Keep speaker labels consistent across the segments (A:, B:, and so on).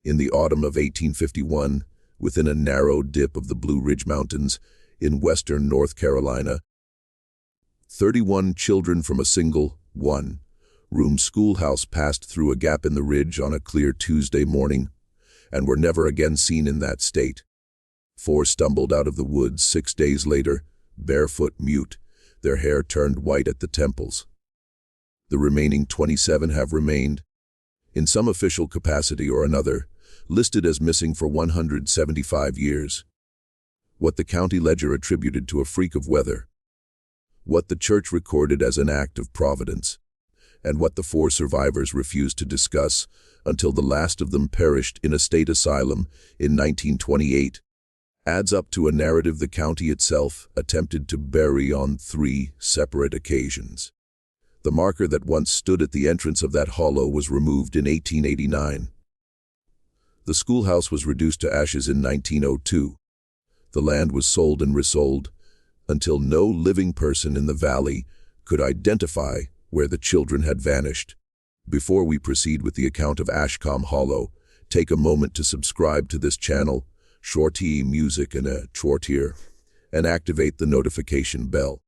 A: In the autumn of 1851, within a narrow dip of the Blue Ridge Mountains in western North Carolina, 31 children from a single, one-room schoolhouse passed through a gap in the ridge on a clear Tuesday morning and were never again seen in that state. 4 stumbled out of the woods 6 days later, barefoot, mute, their hair turned white at the temples. The remaining 27 have remained, in some official capacity or another, listed as missing for 175 years. What the county ledger attributed to a freak of weather, what the church recorded as an act of providence, and what the 4 survivors refused to discuss until the last of them perished in a state asylum in 1928, adds up to a narrative the county itself attempted to bury on 3 separate occasions. The marker that once stood at the entrance of that hollow was removed in 1889. The schoolhouse was reduced to ashes in 1902. The land was sold and resold until no living person in the valley could identify where the children had vanished. Before we proceed with the account of Ashcom Hollow, take a moment to subscribe to this channel, Cherokee Music and a Cherokee, and activate the notification bell.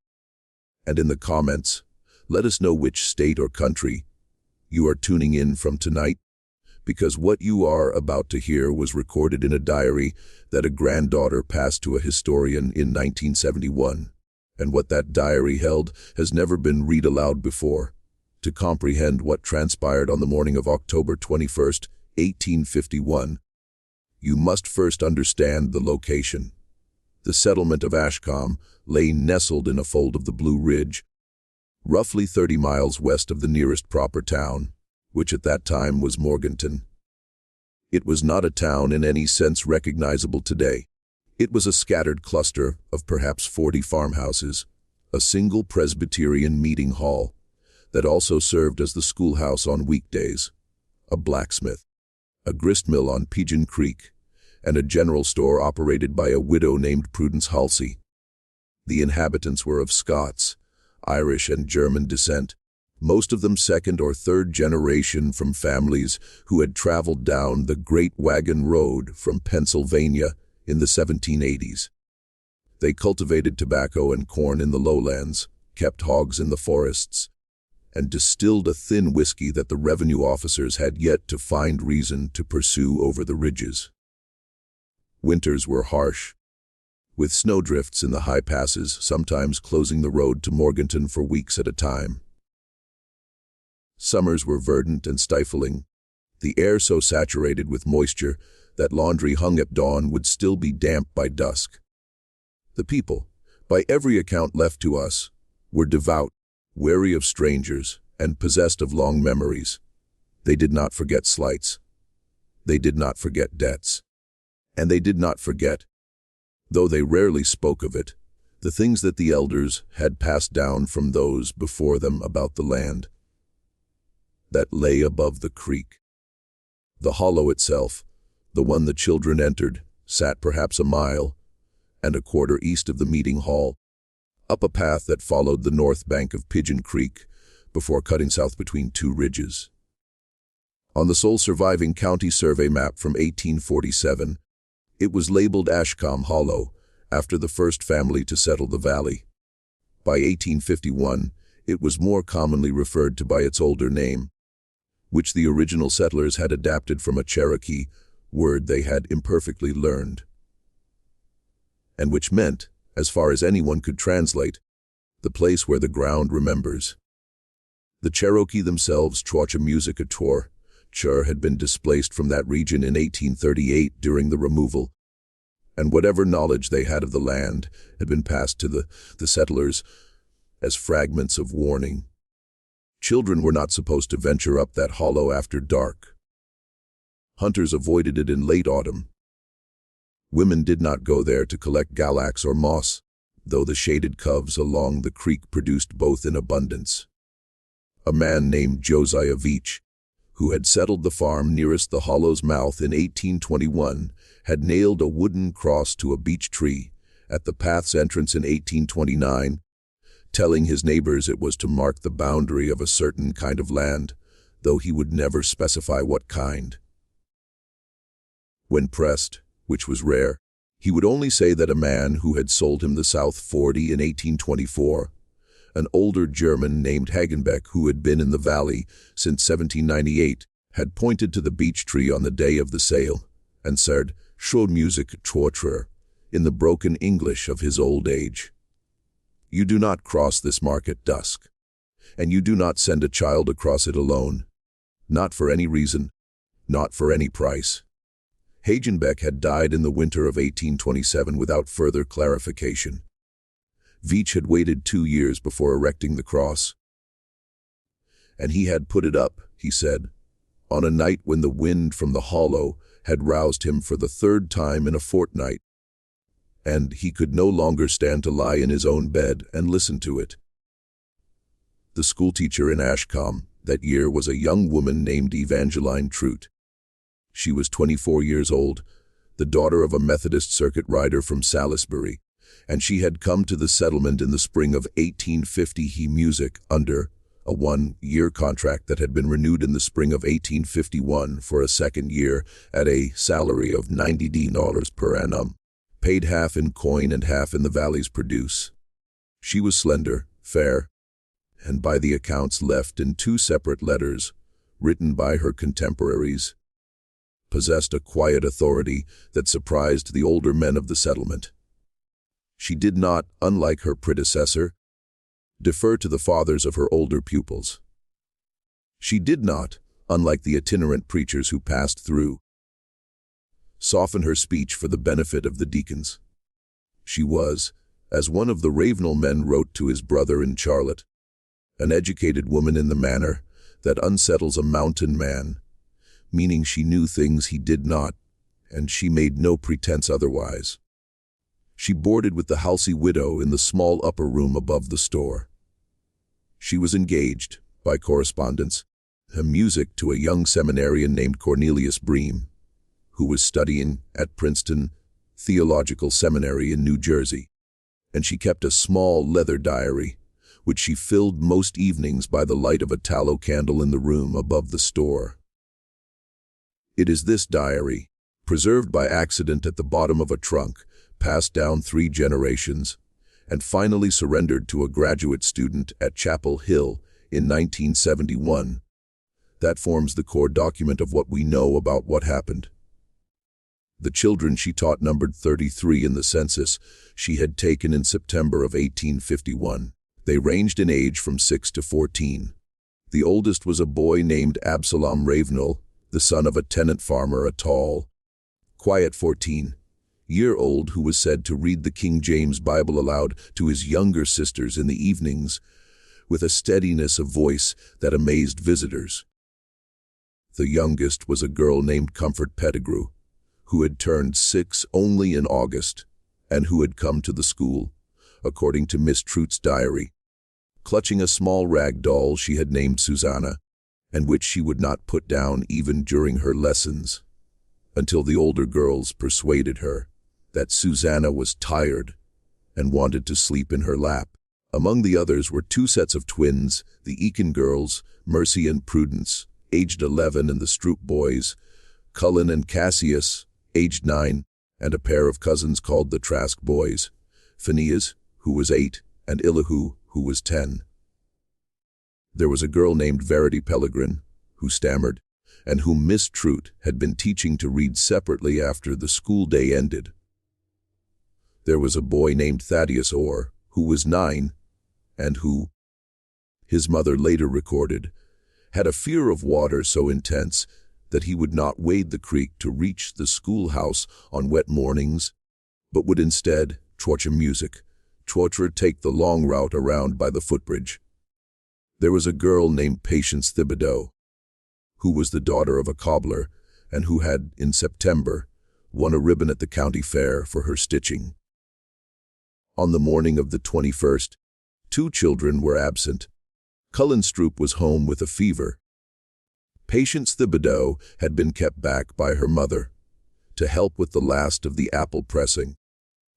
A: And in the comments, let us know which state or country you are tuning in from tonight, because what you are about to hear was recorded in a diary that a granddaughter passed to a historian in 1971, and what that diary held has never been read aloud before. To comprehend what transpired on the morning of October 21st, 1851, you must first understand the location. The settlement of Ashcom lay nestled in a fold of the Blue Ridge, roughly 30 miles west of the nearest proper town, which at that time was Morganton. It was not a town in any sense recognizable today. It was a scattered cluster of perhaps 40 farmhouses, a single Presbyterian meeting hall that also served as the schoolhouse on weekdays, a blacksmith, a gristmill on Pigeon Creek, and a general store operated by a widow named Prudence Halsey. The inhabitants were of Scots, Irish, and German descent, most of them second or third generation from families who had traveled down the Great Wagon Road from Pennsylvania in the 1780s. They cultivated tobacco and corn in the lowlands, kept hogs in the forests, and distilled a thin whiskey that the revenue officers had yet to find reason to pursue over the ridges. Winters were harsh, with snowdrifts in the high passes sometimes closing the road to Morganton for weeks at a time. Summers were verdant and stifling, the air so saturated with moisture that laundry hung at dawn would still be damp by dusk. The people, by every account left to us, were devout, wary of strangers, and possessed of long memories. They did not forget slights. They did not forget debts. And they did not forget, though they rarely spoke of it, the things that the elders had passed down from those before them about the land that lay above the creek. The hollow itself, the one the children entered, sat perhaps a mile and a quarter east of the meeting hall, up a path that followed the north bank of Pigeon Creek before cutting south between 2 ridges. On the sole surviving county survey map from 1847, it was labeled Ashcom Hollow, after the first family to settle the valley. By 1851, it was more commonly referred to by its older name, which the original settlers had adapted from a Cherokee word they had imperfectly learned, and which meant, as far as anyone could translate, the place where the ground remembers. The Cherokee themselves, Cher had been displaced from that region in 1838 during the removal, and whatever knowledge they had of the land had been passed to the settlers as fragments of warning. Children were not supposed to venture up that hollow after dark. Hunters avoided it in late autumn. Women did not go there to collect galax or moss, though the shaded coves along the creek produced both in abundance. A man named Josiah Veach, who had settled the farm nearest the hollow's mouth in 1821, had nailed a wooden cross to a beech tree at the path's entrance in 1829, telling his neighbors it was to mark the boundary of a certain kind of land, though he would never specify what kind. When pressed, which was rare, he would only say that a man who had sold him the South 40 in 1824, an older German named Hagenbeck who had been in the valley since 1798, had pointed to the beech tree on the day of the sale and said, "Schulmusik in the broken English of his old age. You do not cross this mark at dusk, and you do not send a child across it alone, not for any reason, not for any price." Hagenbeck had died in the winter of 1827 without further clarification. Veitch had waited 2 years before erecting the cross. And he had put it up, he said, on a night when the wind from the hollow had roused him for the 3rd time in a fortnight, and he could no longer stand to lie in his own bed and listen to it. The schoolteacher in Ashcom that year was a young woman named Evangeline Trout. She was 24 years old, the daughter of a Methodist circuit rider from Salisbury, and she had come to the settlement in the spring of 1850 he music under a 1-year contract that had been renewed in the spring of 1851 for a 2nd year at a salary of $90 per annum, paid half in coin and half in the valley's produce. She was slender, fair, and by the accounts left in 2 separate letters, written by her contemporaries, possessed a quiet authority that surprised the older men of the settlement. She did not, unlike her predecessor, defer to the fathers of her older pupils. She did not, unlike the itinerant preachers who passed through, soften her speech for the benefit of the deacons. She was, as one of the Ravenel men wrote to his brother in Charlotte, an educated woman in the manner that unsettles a mountain man, meaning she knew things he did not, and she made no pretense otherwise. She boarded with the Halsey widow in the small upper room above the store. She was engaged, by correspondence, in music to a young seminarian named Cornelius Bream, who was studying at Princeton Theological Seminary in New Jersey, and she kept a small leather diary, which she filled most evenings by the light of a tallow candle in the room above the store. It is this diary, preserved by accident at the bottom of a trunk, passed down 3 generations, and finally surrendered to a graduate student at Chapel Hill in 1971. That forms the core document of what we know about what happened. The children she taught numbered 33 in the census she had taken in September of 1851. They ranged in age from 6 to 14. The oldest was a boy named Absalom Ravenel, the son of a tenant farmer, a tall, quiet 14-year-old who was said to read the King James Bible aloud to his younger sisters in the evenings with a steadiness of voice that amazed visitors. The youngest was a girl named Comfort Pettigrew, who had turned 6 only in August and who had come to the school, according to Miss Trout's diary, clutching a small rag doll she had named Susanna, and which she would not put down even during her lessons, until the older girls persuaded her that Susanna was tired and wanted to sleep in her lap. Among the others were 2 sets of twins, the Eakin girls, Mercy and Prudence, aged 11, and the Stroop boys, Cullen and Cassius, aged 9, and a pair of cousins called the Trask boys, Phineas, who was 8, and Elihu, who was 10. There was a girl named Verity Pellegrin, who stammered, and whom Miss Trout had been teaching to read separately after the school day ended. There was a boy named Thaddeus Orr, who was 9, and who, his mother later recorded, had a fear of water so intense that he would not wade the creek to reach the schoolhouse on wet mornings, but would instead, torture music, take the long route around by the footbridge. There was a girl named Patience Thibodeau, who was the daughter of a cobbler and who had, in September, won a ribbon at the county fair for her stitching. On the morning of the 21st, 2 children were absent. Cullen Stroop was home with a fever. Patience Thibodeau had been kept back by her mother to help with the last of the apple pressing.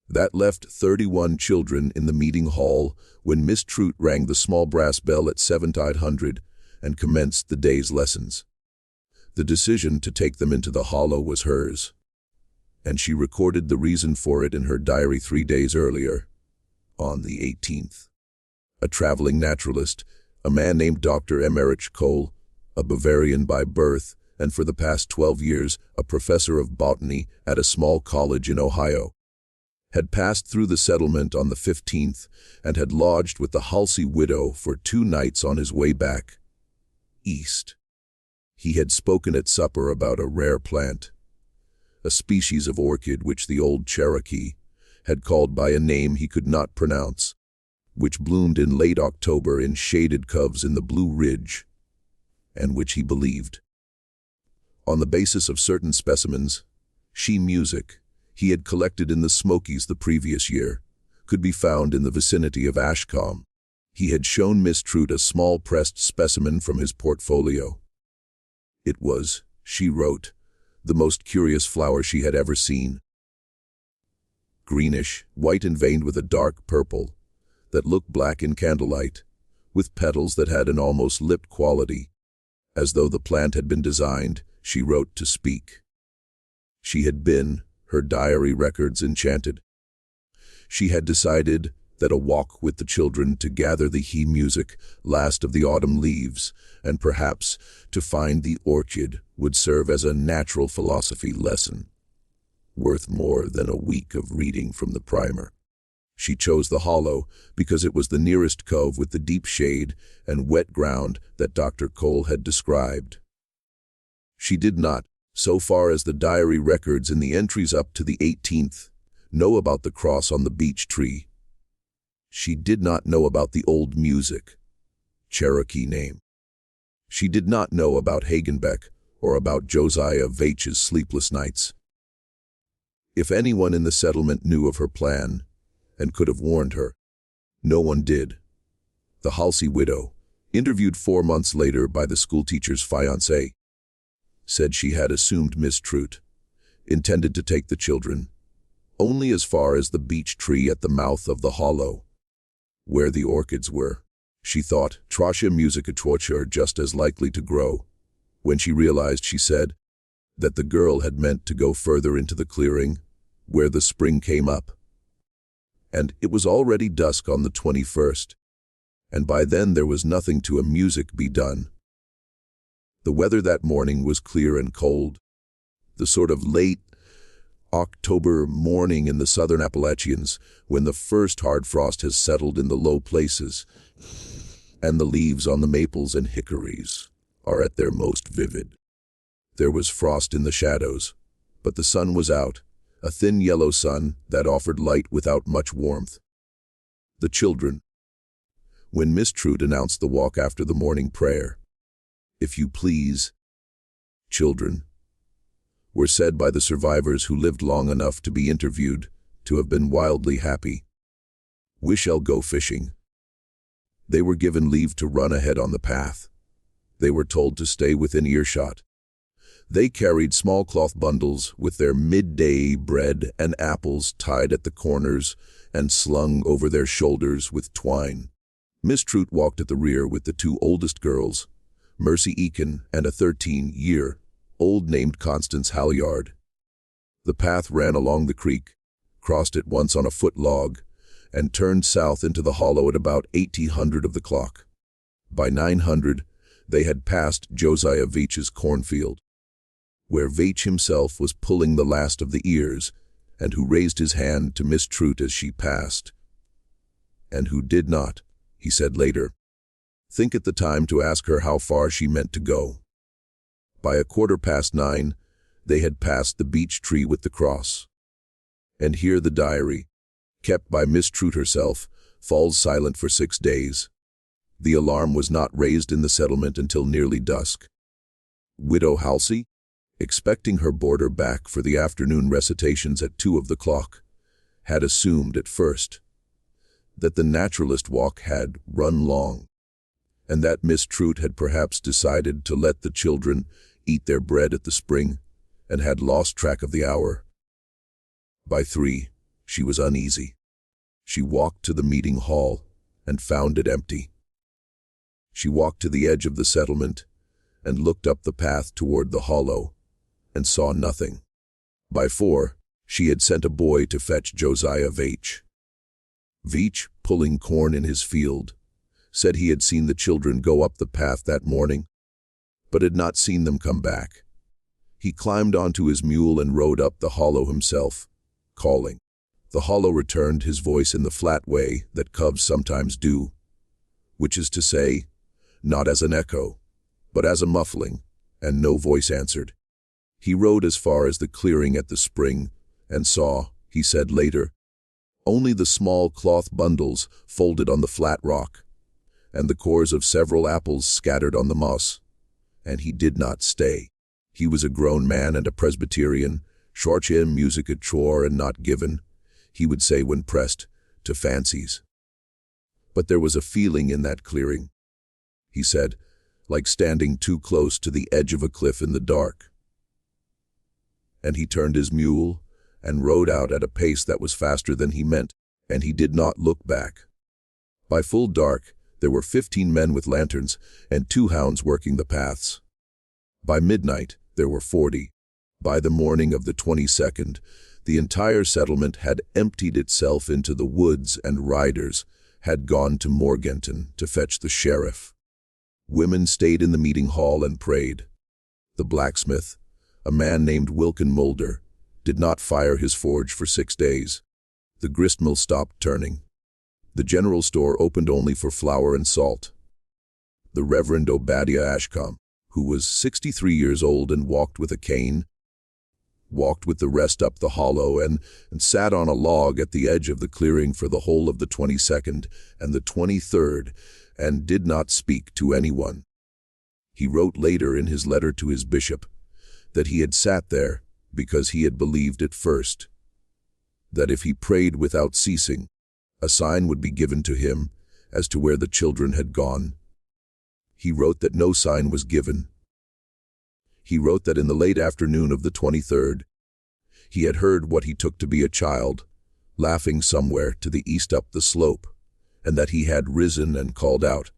A: That left 31 children in the meeting hall when Miss Trout rang the small brass bell at 7:00 and commenced the day's lessons. The decision to take them into the hollow was hers. and she recorded the reason for it in her diary 3 days earlier, on the 18th. A traveling naturalist, a man named Dr. Emmerich Kohl, a Bavarian by birth, and for the past 12 years a professor of botany at a small college in Ohio, had passed through the settlement on the 15th and had lodged with the Halsey widow for 2 nights on his way back east. He had spoken at supper about a rare plant, a species of orchid which the old Cherokee had called by a name he could not pronounce, which bloomed in late October in shaded coves in the Blue Ridge, and which he believed, on the basis of certain specimens, music he had collected in the Smokies the previous year, could be found in the vicinity of Ashcom. He had shown Miss Trude a small pressed specimen from his portfolio. It was, she wrote, the most curious flower she had ever seen. Greenish, white and veined with a dark purple, that looked black in candlelight, with petals that had an almost lipped quality, as though the plant had been designed, she wrote, to speak. She had been, her diary records enchanted. She had decided that a walk with the children to gather the music, last of the autumn leaves, and perhaps to find the orchid would serve as a natural philosophy lesson, worth more than a week of reading from the primer. She chose the hollow because it was the nearest cove with the deep shade and wet ground that Dr. Cole had described. She did not, so far as the diary records in the entries up to the 18th, know about the cross on the beech tree. She did not know about the old music, Cherokee name. She did not know about Hagenbeck or about Josiah Vache's sleepless nights. If anyone in the settlement knew of her plan and could have warned her, no one did. The Halsey widow, interviewed 4 months later by the schoolteacher's fiancé, said she had assumed Miss Trude intended to take the children only as far as the beech tree at the mouth of the hollow, where the orchids were. She thought Trasha musicatorcha just as likely to grow. When she realized, she said, that the girl had meant to go further into the clearing, where the spring came up. And it was already dusk on the 21st, and by then there was nothing to a music be done. The weather that morning was clear and cold, the sort of late October morning in the southern Appalachians when the first hard frost has settled in the low places and the leaves on the maples and hickories are at their most vivid. There was frost in the shadows, but the sun was out, a thin yellow sun that offered light without much warmth. The children. When Miss Trude announced the walk after the morning prayer, "If you please, children," were said by the survivors who lived long enough to be interviewed to have been wildly happy. "We shall go fishing." They were given leave to run ahead on the path. They were told to stay within earshot. They carried small cloth bundles with their midday bread and apples tied at the corners and slung over their shoulders with twine. Miss Trude walked at the rear with the 2 oldest girls, Mercy Eakin and a 13-year-old named Constance Halyard. The path ran along the creek, crossed it once on a foot log, and turned south into the hollow at about 1800 of the clock. By 900, they had passed Josiah Vache's cornfield, where Vache himself was pulling the last of the ears, and who raised his hand to Miss Trude as she passed. And who did not, he said later, think at the time to ask her how far she meant to go. By 9:15, they had passed the beech tree with the cross. And here the diary, kept by Miss Trude herself, falls silent for 6 days. The alarm was not raised in the settlement until nearly dusk. Widow Halsey, expecting her boarder back for the afternoon recitations at 2 of the clock, had assumed at first that the naturalist walk had run long, and that Miss Trude had perhaps decided to let the children eat their bread at the spring, and had lost track of the hour. By 3, she was uneasy. She walked to the meeting hall and found it empty. She walked to the edge of the settlement and looked up the path toward the hollow and saw nothing. By 4, She had sent a boy to fetch Josiah Veitch. Veitch, pulling corn in his field, said he had seen the children go up the path that morning, but had not seen them come back. He climbed onto his mule and rode up the hollow himself, calling. The hollow returned his voice in the flat way that cubs sometimes do, which is to say, not as an echo, but as a muffling, and no voice answered. He rode as far as the clearing at the spring, and saw, he said later, only the small cloth bundles folded on the flat rock, and the cores of several apples scattered on the moss. And he did not stay. He was a grown man and a Presbyterian, Schorche music a chore and not given, he would say when pressed, to fancies. But there was a feeling in that clearing, he said, like standing too close to the edge of a cliff in the dark. And he turned his mule and rode out at a pace that was faster than he meant, and he did not look back. By full dark, there were 15 men with lanterns and 2 hounds working the paths. By midnight, there were 40. By the morning of the 22nd, the entire settlement had emptied itself into the woods, and riders had gone to Morganton to fetch the sheriff. Women stayed in the meeting hall and prayed. The blacksmith, a man named Wilkin Mulder, did not fire his forge for 6 days. The gristmill stopped turning. The general store opened only for flour and salt. The Reverend Obadiah Ashcom, who was 63 years old and walked with a cane, walked with the rest up the hollow and sat on a log at the edge of the clearing for the whole of the 22nd and the 23rd, and did not speak to anyone. He wrote later in his letter to his bishop that he had sat there because he had believed at first that if he prayed without ceasing, a sign would be given to him as to where the children had gone. He wrote that no sign was given. He wrote that in the late afternoon of the 23rd, he had heard what he took to be a child, laughing somewhere to the east up the slope, and that he had risen and called out,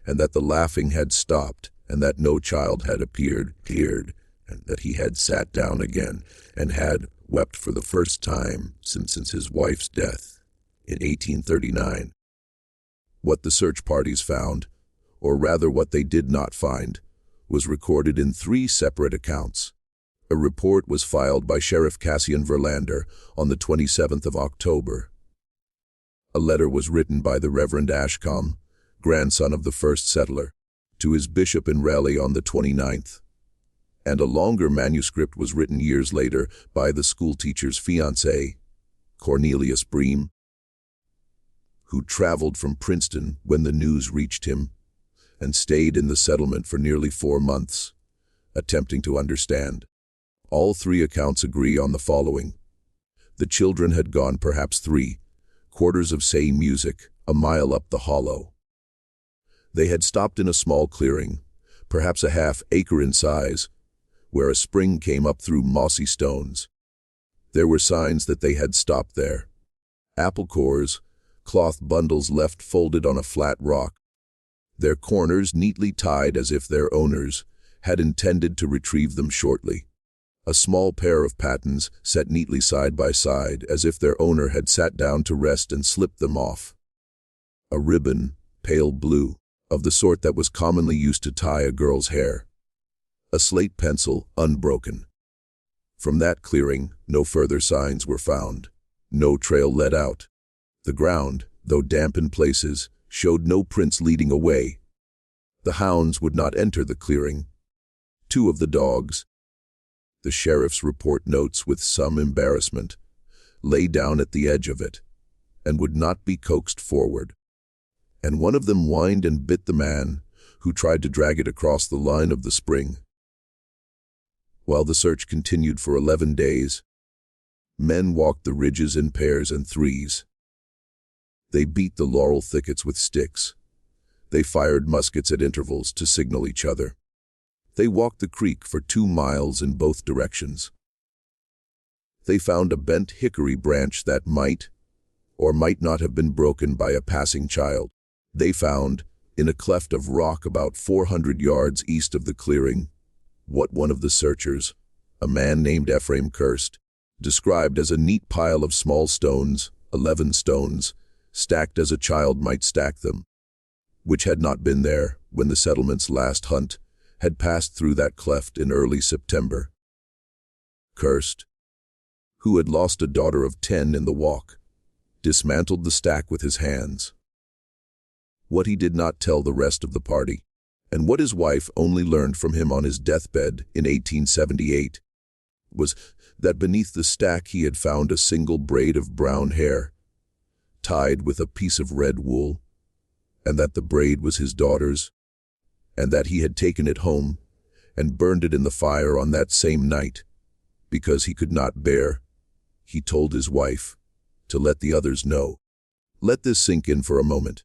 A: and that the laughing had stopped, and that no child had appeared, and that he had sat down again, and had wept for the first time since his wife's death in 1839. What the search parties found, or rather what they did not find, was recorded in 3 separate accounts. A report was filed by Sheriff Cassian Verlander on the 27th of October. A letter was written by the Reverend Ashcom, grandson of the first settler, to his bishop in Raleigh on the 29th. And a longer manuscript was written years later by the schoolteacher's fiancé, Cornelius Bream, who traveled from Princeton when the news reached him, and stayed in the settlement for nearly 4 months, attempting to understand. All 3 accounts agree on the following. The children had gone perhaps 3/4 of say music, a mile up the hollow. They had stopped in a small clearing, perhaps a half-acre in size, where a spring came up through mossy stones. There were signs that they had stopped there. Apple cores, cloth bundles left folded on a flat rock, their corners neatly tied as if their owners had intended to retrieve them shortly. A small pair of pattens set neatly side by side as if their owner had sat down to rest and slipped them off. A ribbon, pale blue, of the sort that was commonly used to tie a girl's hair. A slate pencil, unbroken. From that clearing, no further signs were found. No trail led out. The ground, though damp in places, showed no prints leading away. The hounds would not enter the clearing. 2 of the dogs, the sheriff's report notes with some embarrassment, lay down at the edge of it, and would not be coaxed forward. And one of them whined and bit the man, who tried to drag it across the line of the spring. While the search continued for 11 days, men walked the ridges in pairs and threes. They beat the laurel thickets with sticks. They fired muskets at intervals to signal each other. They walked the creek for 2 miles in both directions. They found a bent hickory branch that might or might not have been broken by a passing child. They found, in a cleft of rock about 400 yards east of the clearing, what one of the searchers, a man named Ephraim Kirst, described as a neat pile of small stones, 11 stones, stacked as a child might stack them, which had not been there when the settlement's last hunt had passed through that cleft in early September. Cursed, who had lost a daughter of 10 in the walk, dismantled the stack with his hands. What he did not tell the rest of the party, and what his wife only learned from him on his deathbed in 1878, was that beneath the stack he had found a single braid of brown hair, tied with a piece of red wool, and that the braid was his daughter's, and that he had taken it home and burned it in the fire on that same night, because he could not bear, he told his wife, to let the others know. Let this sink in for a moment.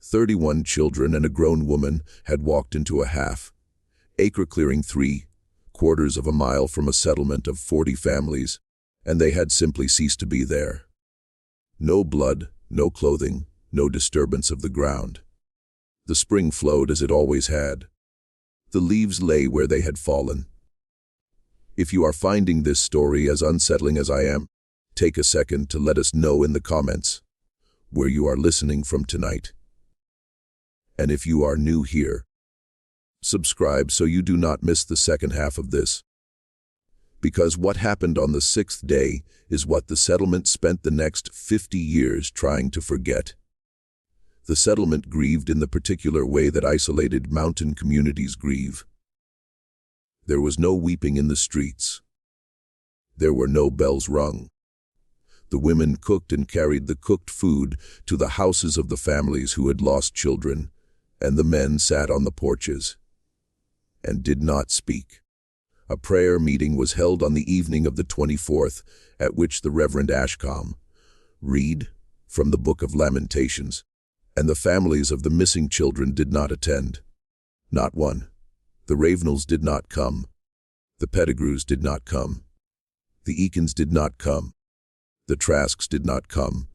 A: 31 children and a grown woman had walked into a half-acre clearing 3/4 of a mile from a settlement of 40 families, and they had simply ceased to be there. No blood, no clothing, no disturbance of the ground. The spring flowed as it always had. The leaves lay where they had fallen. If you are finding this story as unsettling as I am, take a second to let us know in the comments where you are listening from tonight. And if you are new here, subscribe so you do not miss the second half of this. Because what happened on the 6th day is what the settlement spent the next 50 years trying to forget. The settlement grieved in the particular way that isolated mountain communities grieve. There was no weeping in the streets. There were no bells rung. The women cooked and carried the cooked food to the houses of the families who had lost children, and the men sat on the porches and did not speak. A prayer meeting was held on the evening of the 24th, at which the Reverend Ashcom read from the Book of Lamentations, and the families of the missing children did not attend. Not one. The Ravenels did not come. The Pettigrews did not come. The Eakins did not come. The Trasks did not come.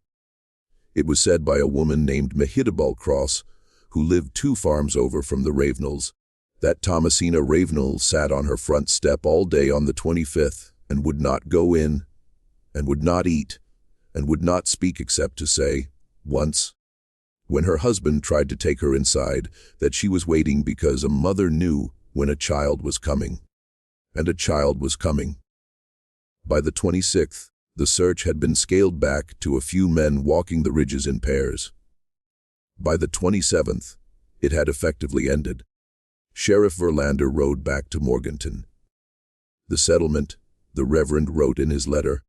A: It was said by a woman named Mehitable Cross, who lived 2 farms over from the Ravenels, that Thomasina Ravenel sat on her front step all day on the 25th and would not go in, and would not eat, and would not speak except to say, once, when her husband tried to take her inside, that she was waiting because a mother knew when a child was coming. And a child was coming. By the 26th, the search had been scaled back to a few men walking the ridges in pairs. By the 27th, it had effectively ended. Sheriff Verlander rode back to Morganton. The settlement, the Reverend wrote in his letter,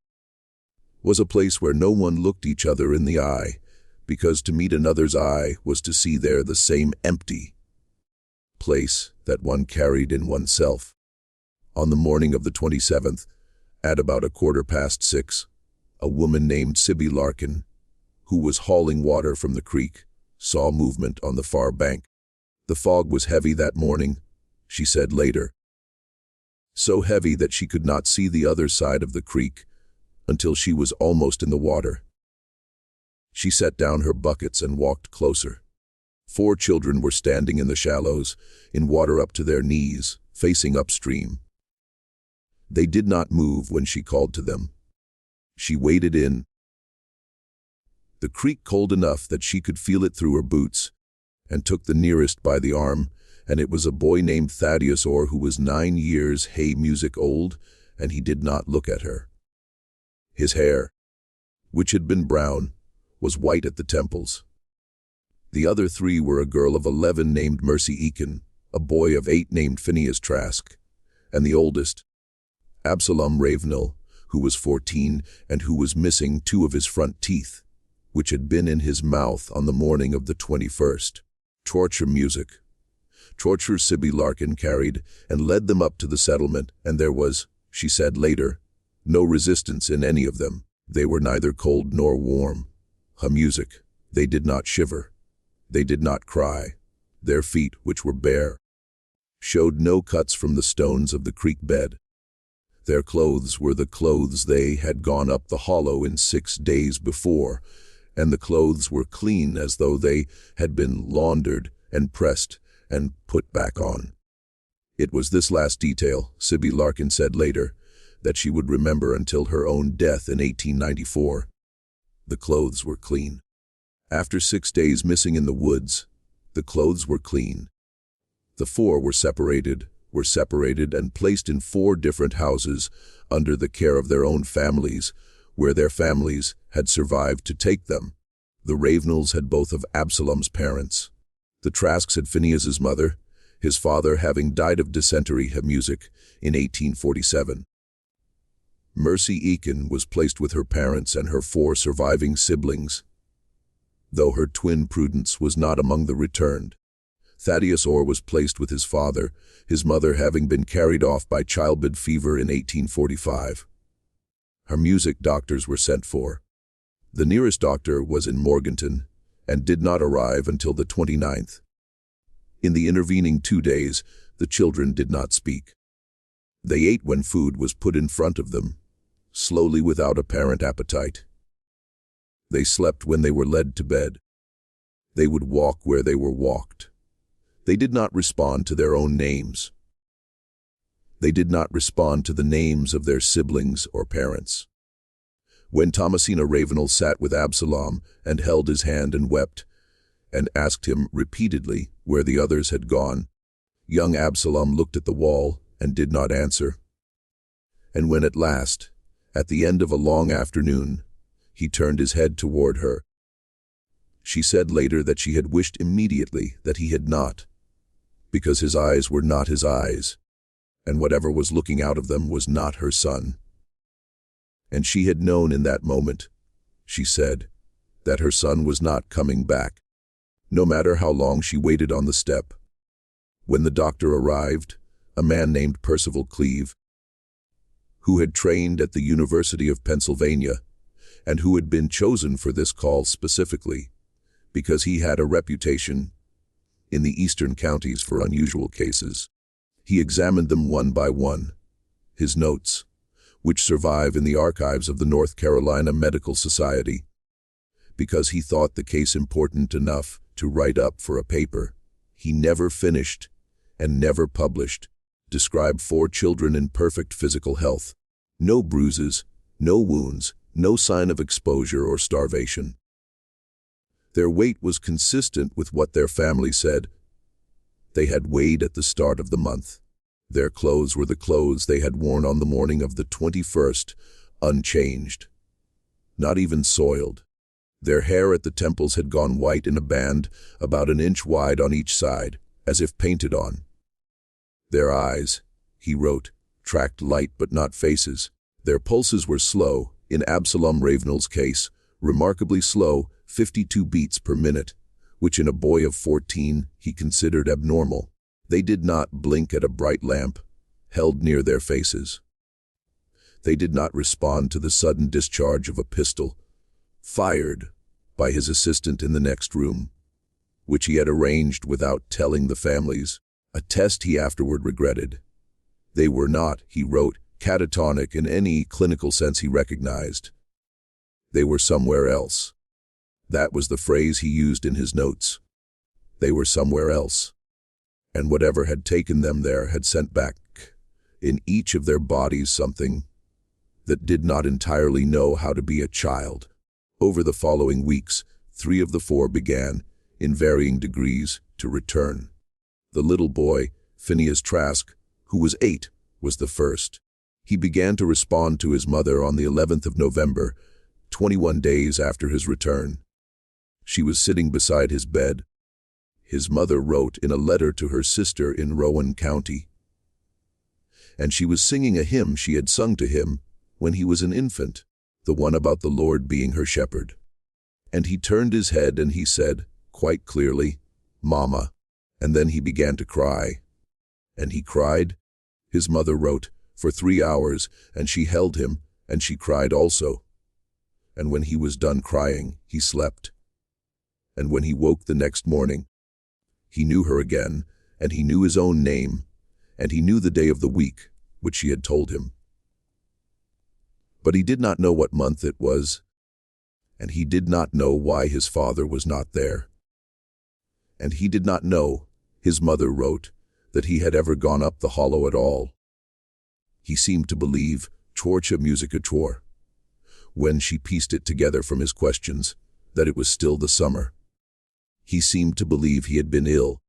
A: was a place where no one looked each other in the eye, because to meet another's eye was to see there the same empty place that one carried in oneself. On the morning of the 27th, at about 6:15, a woman named Sibby Larkin, who was hauling water from the creek, saw movement on the far bank. The fog was heavy that morning, she said later. So heavy that she could not see the other side of the creek until she was almost in the water. She set down her buckets and walked closer. 4 children were standing in the shallows, in water up to their knees, facing upstream. They did not move when she called to them. She waded in. The creek cold enough that she could feel it through her boots, and took the nearest by the arm, and it was a boy named Thaddeus Orr who was 9 years hay music old, and he did not look at her. His hair, which had been brown, was white at the temples. The other 3 were a girl of 11 named Mercy Eakin, a boy of 8 named Phineas Trask, and the oldest, Absalom Ravenel, who was 14 and who was missing 2 of his front teeth, which had been in his mouth on the morning of the 21st. Torture music. Torture Sibby Larkin carried and led them up to the settlement, and there was, she said later, no resistance in any of them. They were neither cold nor warm. Her music. They did not shiver. They did not cry. Their feet, which were bare, showed no cuts from the stones of the creek bed. Their clothes were the clothes they had gone up the hollow in 6 days before, and the clothes were clean as though they had been laundered and pressed and put back on. It was this last detail, Sibby Larkin said later, that she would remember until her own death in 1894. The clothes were clean. After 6 days missing in the woods, the clothes were clean. The four were separated and placed in 4 different houses under the care of their own families, where their families had survived to take them. The Ravenels had both of Absalom's parents. The Trasks had Phineas's mother, his father having died of dysentery hemusic in 1847. Mercy Eakin was placed with her parents and her 4 surviving siblings, though her twin Prudence was not among the returned. Thaddeus Orr was placed with his father, his mother having been carried off by childbed fever in 1845. Her music doctors were sent for. The nearest doctor was in Morganton and did not arrive until the 29th. In the intervening 2 days, the children did not speak. They ate when food was put in front of them, slowly without apparent appetite. They slept when they were led to bed. They would walk where they were walked. They did not respond to their own names. They did not respond to the names of their siblings or parents. When Thomasina Ravenel sat with Absalom and held his hand and wept, and asked him repeatedly where the others had gone, young Absalom looked at the wall and did not answer. And when at last, at the end of a long afternoon, he turned his head toward her, she said later that she had wished immediately that he had not, because his eyes were not his eyes, and whatever was looking out of them was not her son. And she had known in that moment, she said, that her son was not coming back, no matter how long she waited on the step. When the doctor arrived, a man named Percival Cleave, who had trained at the University of Pennsylvania, and who had been chosen for this call specifically, because he had a reputation in the eastern counties for unusual cases. He examined them one by one. His notes, which survive in the archives of the North Carolina Medical Society, because he thought the case important enough to write up for a paper he never finished and never published, described 4 children in perfect physical health. No bruises, no wounds, no sign of exposure or starvation. Their weight was consistent with what their family said they had weighed at the start of the month. Their clothes were the clothes they had worn on the morning of the 21st, unchanged, not even soiled. Their hair at the temples had gone white in a band about an inch wide on each side, as if painted on. Their eyes, he wrote, tracked light but not faces. Their pulses were slow, in Absalom Ravenel's case, remarkably slow, 52 beats per minute, which in a boy of 14 he considered abnormal. They did not blink at a bright lamp held near their faces. They did not respond to the sudden discharge of a pistol, fired by his assistant in the next room, which he had arranged without telling the families, a test he afterward regretted. They were not, he wrote, catatonic in any clinical sense he recognized. They were somewhere else. That was the phrase he used in his notes. They were somewhere else. And whatever had taken them there had sent back in each of their bodies something that did not entirely know how to be a child. Over the following weeks, 3 of the 4 began, in varying degrees, to return. The little boy, Phineas Trask, who was 8, was the first. He began to respond to his mother on the 11th of November, 21 days after his return. She was sitting beside his bed. His mother wrote in a letter to her sister in Rowan County. And she was singing a hymn she had sung to him when he was an infant, the one about the Lord being her shepherd. And he turned his head and he said, quite clearly, "Mama." And then he began to cry. And he cried, his mother wrote, for 3 hours, and she held him, and she cried also. And when he was done crying, he slept. And when he woke the next morning, he knew her again, and he knew his own name, and he knew the day of the week, which she had told him. But he did not know what month it was, and he did not know why his father was not there. And he did not know, his mother wrote, that he had ever gone up the hollow at all. He seemed to believe, Torcha musicator. When she pieced it together from his questions, that it was still the summer. He seemed to believe he had been ill.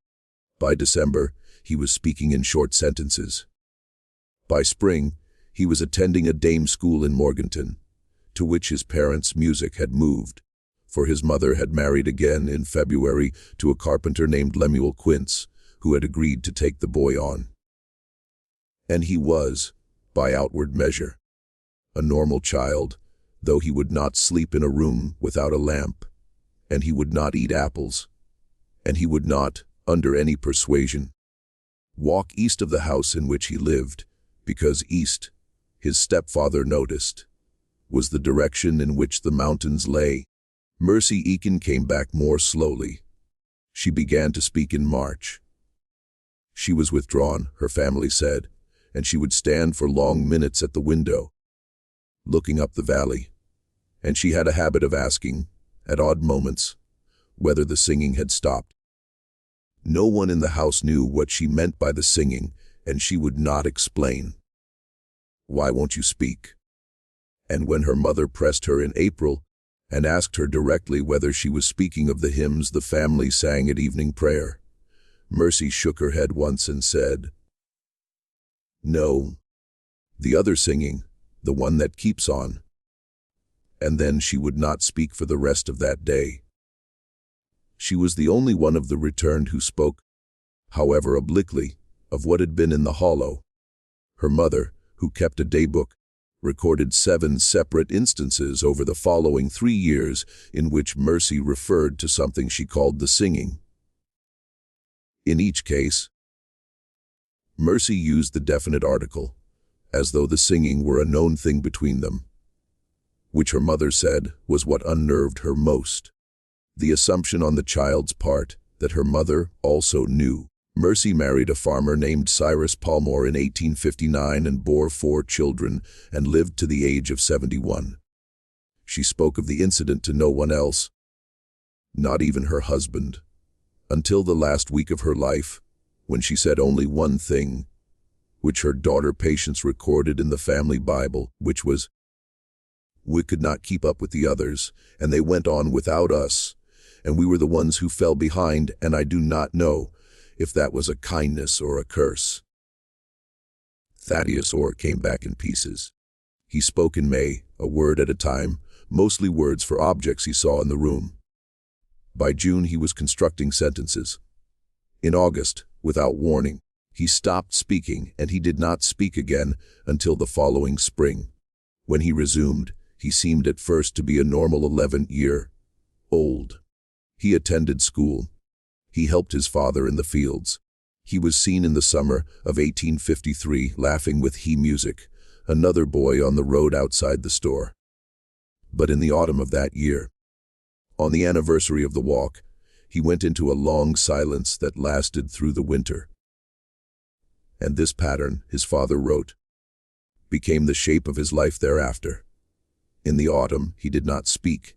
A: By December, he was speaking in short sentences. By spring, he was attending a dame school in Morganton, to which his parents' music had moved, for his mother had married again in February to a carpenter named Lemuel Quince, who had agreed to take the boy on. And he was, by outward measure, a normal child, though he would not sleep in a room without a lamp, and he would not eat apples, and he would not, under any persuasion, walk east of the house in which he lived, because east, his stepfather noticed, was the direction in which the mountains lay. Mercy Eakin came back more slowly. She began to speak in March. She was withdrawn, her family said, and she would stand for long minutes at the window, looking up the valley, and she had a habit of asking, at odd moments, whether the singing had stopped. No one in the house knew what she meant by the singing, and she would not explain. "Why won't you speak?" And when her mother pressed her in April and asked her directly whether she was speaking of the hymns the family sang at evening prayer, Mercy shook her head once and said, "No, the other singing, the one that keeps on." And then she would not speak for the rest of that day. She was the only one of the returned who spoke, however obliquely, of what had been in the hollow. Her mother, who kept a daybook, recorded 7 separate instances over the following 3 years in which Mercy referred to something she called the singing. In each case, Mercy used the definite article, as though the singing were a known thing between them, which her mother said was what unnerved her most. The assumption on the child's part that her mother also knew. Mercy married a farmer named Cyrus Palmore in 1859 and bore 4 children and lived to the age of 71. She spoke of the incident to no one else, not even her husband, until the last week of her life, when she said only one thing, which her daughter Patience recorded in the family Bible, which was, "We could not keep up with the others, and they went on without us, and we were the ones who fell behind, and I do not know if that was a kindness or a curse." Thaddeus Orr came back in pieces. He spoke in May, a word at a time, mostly words for objects he saw in the room. By June he was constructing sentences. In August, without warning, he stopped speaking, and he did not speak again until the following spring. When he resumed, he seemed at first to be a normal 11-year-old. He attended school. He helped his father in the fields. He was seen in the summer of 1853 laughing with he music, another boy on the road outside the store. But in the autumn of that year, on the anniversary of the walk, he went into a long silence that lasted through the winter. And this pattern, his father wrote, became the shape of his life thereafter. In the autumn he did not speak,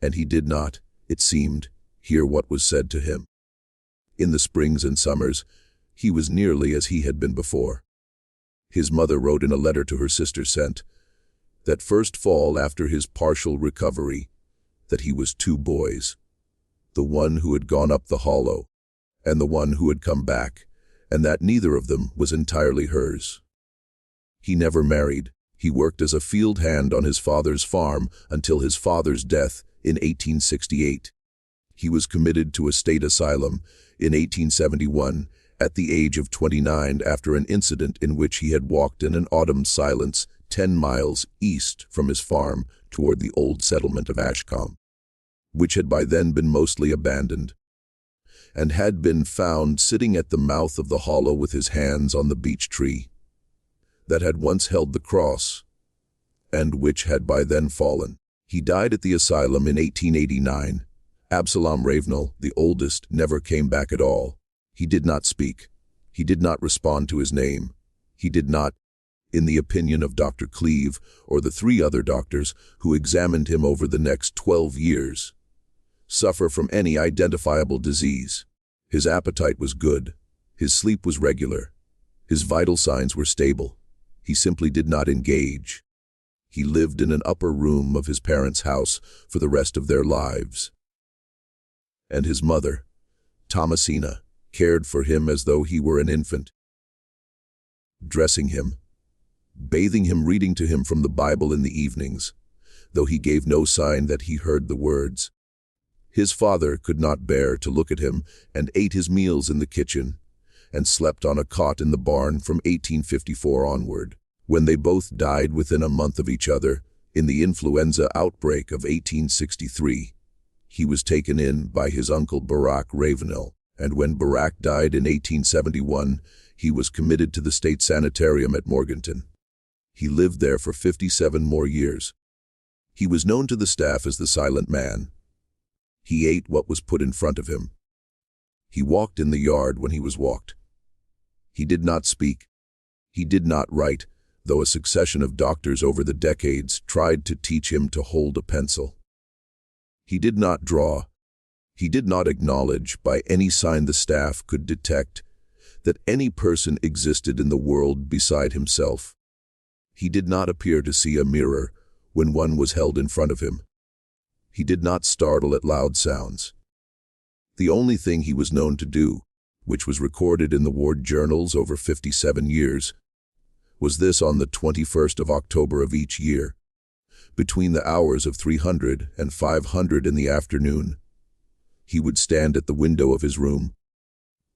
A: and he did not, it seemed, hear what was said to him. In the springs and summers, he was nearly as he had been before. His mother wrote in a letter to her sister sent, that first fall after his partial recovery, that he was 2 boys, the one who had gone up the hollow, and the one who had come back, and that neither of them was entirely hers. He never married. He worked as a field hand on his father's farm until his father's death in 1868. He was committed to a state asylum in 1871 at the age of 29 after an incident in which he had walked in an autumn silence 10 miles east from his farm toward the old settlement of Ashcom, which had by then been mostly abandoned, and had been found sitting at the mouth of the hollow with his hands on the beech tree that had once held the cross, and which had by then fallen. He died at the asylum in 1889. Absalom Ravenel, the oldest, never came back at all. He did not speak. He did not respond to his name. He did not, in the opinion of Dr. Cleve or the 3 other doctors who examined him over the next 12 years, suffer from any identifiable disease. His appetite was good. His sleep was regular. His vital signs were stable. He simply did not engage. He lived in an upper room of his parents' house for the rest of their lives. And his mother, Thomasina, cared for him as though he were an infant, dressing him, bathing him, reading to him from the Bible in the evenings, though he gave no sign that he heard the words. His father could not bear to look at him and ate his meals in the kitchen and slept on a cot in the barn from 1854 onward. When they both died within a month of each other, in the influenza outbreak of 1863, he was taken in by his uncle Barak Ravenel, and when Barak died in 1871, he was committed to the state sanitarium at Morganton. He lived there for 57 more years. He was known to the staff as the Silent Man. He ate what was put in front of him. He walked in the yard when he was walked. He did not speak. He did not write, though a succession of doctors over the decades tried to teach him to hold a pencil. He did not draw. He did not acknowledge by any sign the staff could detect that any person existed in the world beside himself. He did not appear to see a mirror when one was held in front of him. He did not startle at loud sounds. The only thing he was known to do, which was recorded in the ward journals over 57 years, was this: on the 21st of October of each year, between the hours of 300 and 500 in the afternoon, he would stand at the window of his room,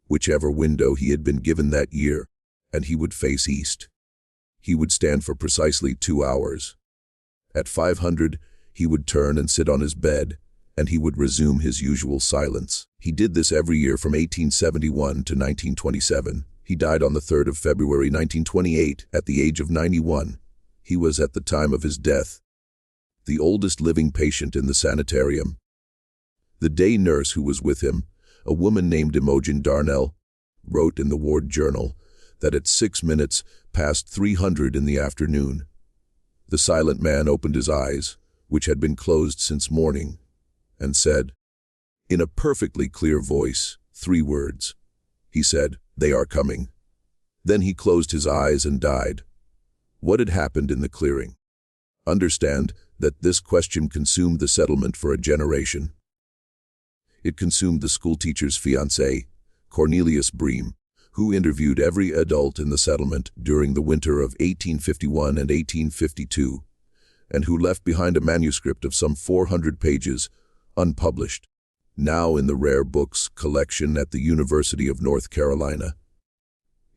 A: whichever window he had been given that year, and he would face east. He would stand for precisely 2 hours. At 500, he would turn and sit on his bed, and he would resume his usual silence. He did this every year from 1871 to 1927. He died on the 3rd of February 1928 at the age of 91. He was, at the time of his death, the oldest living patient in the sanitarium. The day nurse who was with him, a woman named Imogen Darnell, wrote in the ward journal that at 6 minutes past 300 in the afternoon, the Silent Man opened his eyes, which had been closed since morning, and said, in a perfectly clear voice, 3 words. He said, "They are coming." Then he closed his eyes and died. What had happened in the clearing? Understand that this question consumed the settlement for a generation. It consumed the schoolteacher's fiancé, Cornelius Bream, who interviewed every adult in the settlement during the winter of 1851 and 1852, and who left behind a manuscript of some 400 pages, unpublished, now in the rare books collection at the University of North Carolina.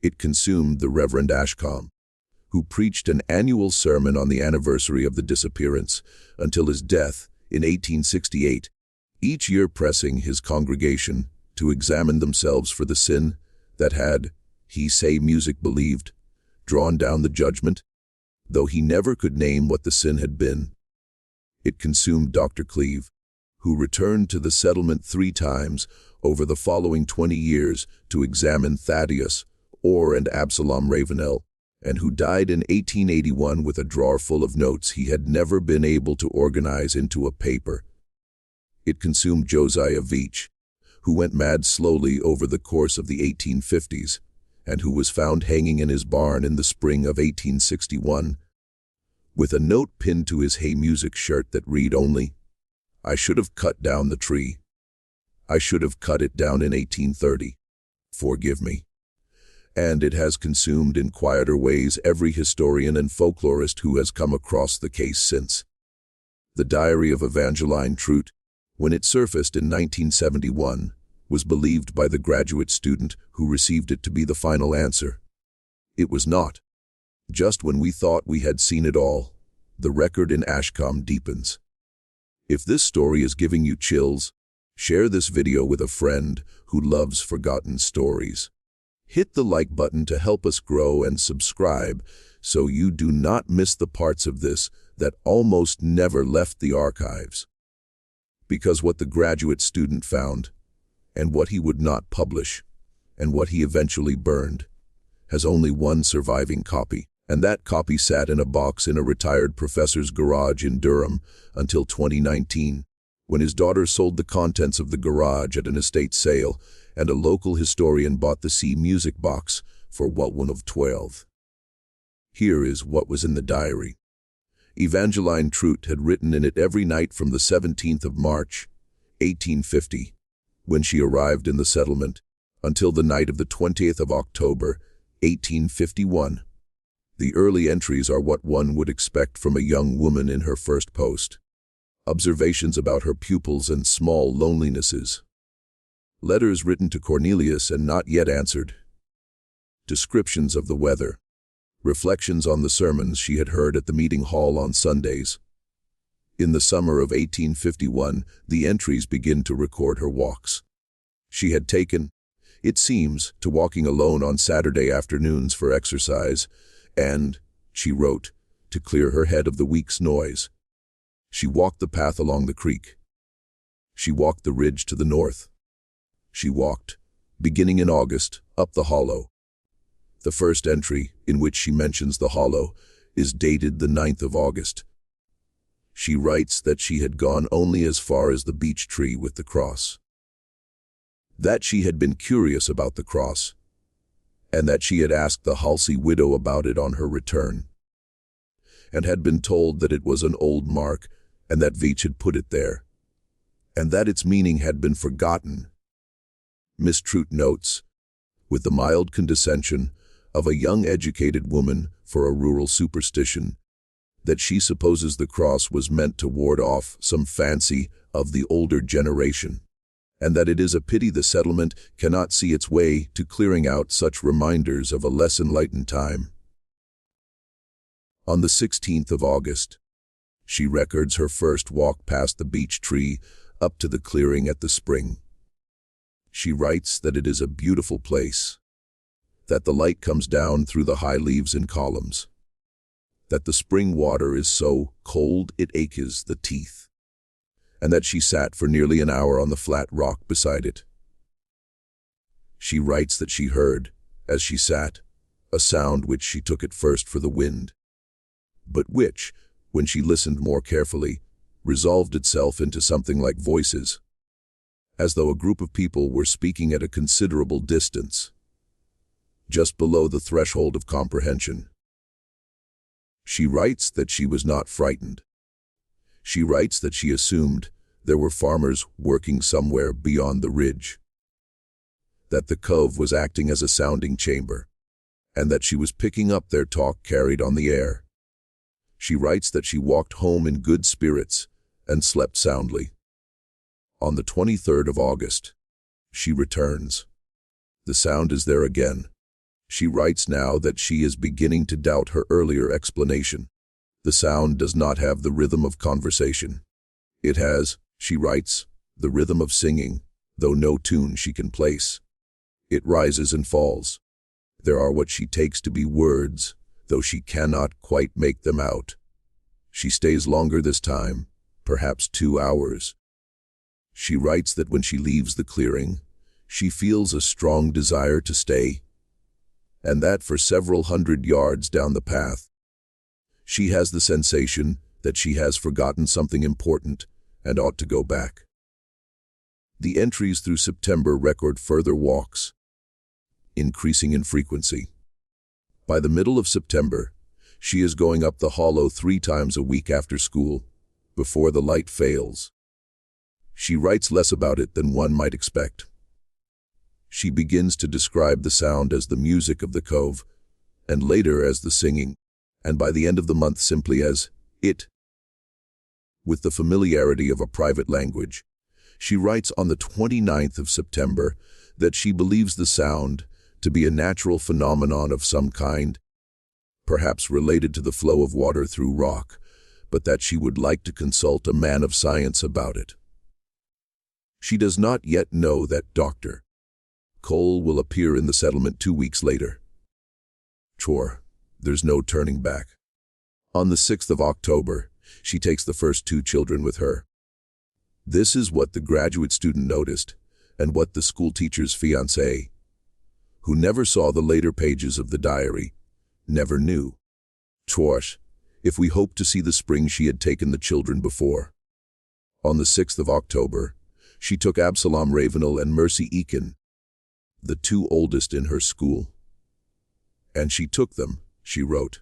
A: It consumed the Reverend Ashcom, who preached an annual sermon on the anniversary of the disappearance until his death in 1868, each year pressing his congregation to examine themselves for the sin that had, he say music believed, drawn down the judgment, though he never could name what the sin had been. It consumed Dr. Cleve, who returned to the settlement 3 times over the following 20 years to examine Thaddeus, Orr, and Absalom Ravenel, and who died in 1881 with a drawer full of notes he had never been able to organize into a paper. It consumed Josiah Veach, who went mad slowly over the course of the 1850s, and who was found hanging in his barn in the spring of 1861, with a note pinned to his hay music shirt that read only, "I should have cut down the tree. I should have cut it down in 1830. Forgive me." And it has consumed in quieter ways every historian and folklorist who has come across the case since. The Diary of Evangeline Trute, when it surfaced in 1971, was believed by the graduate student who received it to be the final answer. It was not. Just when we thought we had seen it all, the record in Ashcom deepens. If this story is giving you chills, share this video with a friend who loves forgotten stories. Hit the like button to help us grow and subscribe so you do not miss the parts of this that almost never left the archives. Because what the graduate student found, and what he would not publish, and what he eventually burned, has only one surviving copy, and that copy sat in a box in a retired professor's garage in Durham until 2019, when his daughter sold the contents of the garage at an estate sale, and a local historian bought the C music box for what one of 12. Here is what was in the diary. Evangeline Trout had written in it every night from the 17th of March, 1850, when she arrived in the settlement, until the night of the 20th of October, 1851. The early entries are what one would expect from a young woman in her first post. Observations about her pupils and small lonelinesses. Letters written to Cornelius and not yet answered. Descriptions of the weather. Reflections on the sermons she had heard at the meeting hall on Sundays. In the summer of 1851, the entries begin to record her walks. She had taken, it seems, to walking alone on Saturday afternoons for exercise, and, she wrote, to clear her head of the week's noise. She walked the path along the creek. She walked the ridge to the north. She walked, beginning in August, up the hollow. The first entry, in which she mentions the hollow, is dated the 9th of August. She writes that she had gone only as far as the beech tree with the cross. That she had been curious about the cross, and that she had asked the Halsey widow about it on her return, and had been told that it was an old mark, and that Veitch had put it there, and that its meaning had been forgotten. Miss Trout notes, with the mild condescension of a young educated woman for a rural superstition, that she supposes the cross was meant to ward off some fancy of the older generation, and that it is a pity the settlement cannot see its way to clearing out such reminders of a less enlightened time. On the 16th of August, she records her first walk past the beech tree up to the clearing at the spring. She writes that it is a beautiful place, that the light comes down through the high leaves in columns, that the spring water is so cold it aches the teeth, and that she sat for nearly an hour on the flat rock beside it. She writes that she heard, as she sat, a sound which she took at first for the wind, but which, when she listened more carefully, resolved itself into something like voices, as though a group of people were speaking at a considerable distance, just below the threshold of comprehension. She writes that she was not frightened. She writes that she assumed there were farmers working somewhere beyond the ridge, that the cove was acting as a sounding chamber, and that she was picking up their talk carried on the air. She writes that she walked home in good spirits and slept soundly. On the 23rd of August, she returns. The sound is there again. She writes now that she is beginning to doubt her earlier explanation. The sound does not have the rhythm of conversation. It has, she writes, the rhythm of singing, though no tune she can place. It rises and falls. There are what she takes to be words, though she cannot quite make them out. She stays longer this time, perhaps 2 hours. She writes that when she leaves the clearing, she feels a strong desire to stay, and that for several hundred yards down the path, she has the sensation that she has forgotten something important and ought to go back. The entries through September record further walks, increasing in frequency. By the middle of September, she is going up the hollow 3 times a week after school, before the light fails. She writes less about it than one might expect. She begins to describe the sound as the music of the cove, and later as the singing, and by the end of the month simply as it. With the familiarity of a private language, she writes on the 29th of September that she believes the sound to be a natural phenomenon of some kind, perhaps related to the flow of water through rock, but that she would like to consult a man of science about it. She does not yet know that Dr. Cole will appear in the settlement 2 weeks later. There's no turning back. On the 6th of October, she takes the first 2 children with her. This is what the graduate student noticed, and what the schoolteacher's fiancé, who never saw the later pages of the diary, never knew. If we hoped to see the spring she had taken the children before. On the 6th of October, she took Absalom Ravenel and Mercy Eakin, the 2 oldest in her school. And she took them, she wrote,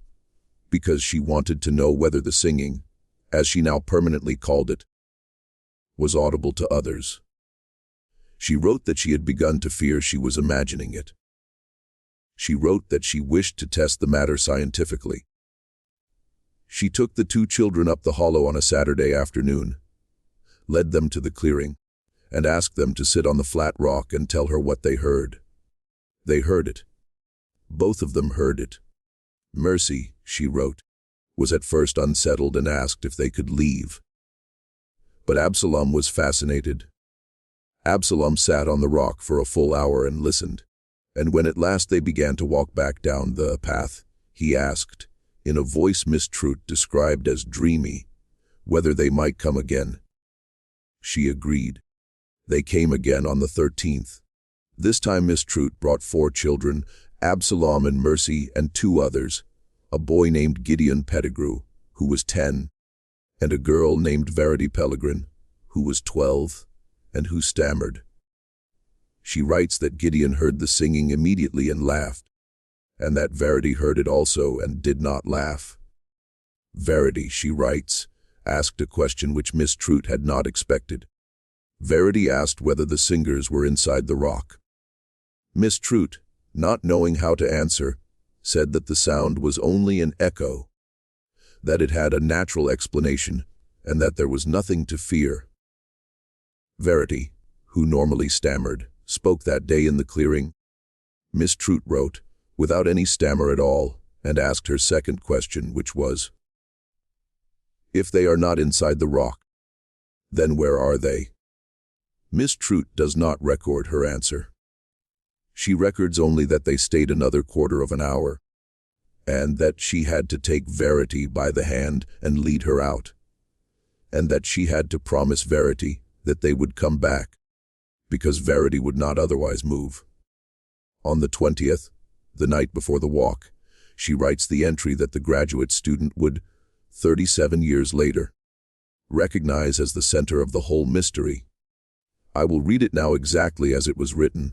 A: because she wanted to know whether the singing, as she now permanently called it, was audible to others. She wrote that she had begun to fear she was imagining it. She wrote that she wished to test the matter scientifically. She took the 2 children up the hollow on a Saturday afternoon, led them to the clearing, and asked them to sit on the flat rock and tell her what they heard. They heard it. Both of them heard it. Mercy, she wrote, was at first unsettled and asked if they could leave. But Absalom was fascinated. Absalom sat on the rock for a full hour and listened, and when at last they began to walk back down the path, he asked, in a voice Miss Trout described as dreamy, whether they might come again. She agreed. They came again on the 13th. This time Miss Trout brought 4 children, Absalom and Mercy and 2 others, a boy named Gideon Pettigrew, who was 10, and a girl named Verity Pellegrin, who was 12, and who stammered. She writes that Gideon heard the singing immediately and laughed, and that Verity heard it also and did not laugh. Verity, she writes, asked a question which Miss Trout had not expected. Verity asked whether the singers were inside the rock. Miss Trout, not knowing how to answer, said that the sound was only an echo, that it had a natural explanation, and that there was nothing to fear. Verity, who normally stammered, spoke that day in the clearing. Miss Trout wrote, without any stammer at all, and asked her second question, which was, if they are not inside the rock, then where are they? Miss Trout does not record her answer. She records only that they stayed another quarter of an hour, and that she had to take Verity by the hand and lead her out, and that she had to promise Verity that they would come back, because Verity would not otherwise move. On the 20th, the night before the walk, she writes the entry that the graduate student would, 37 years later, recognize as the center of the whole mystery. I will read it now exactly as it was written,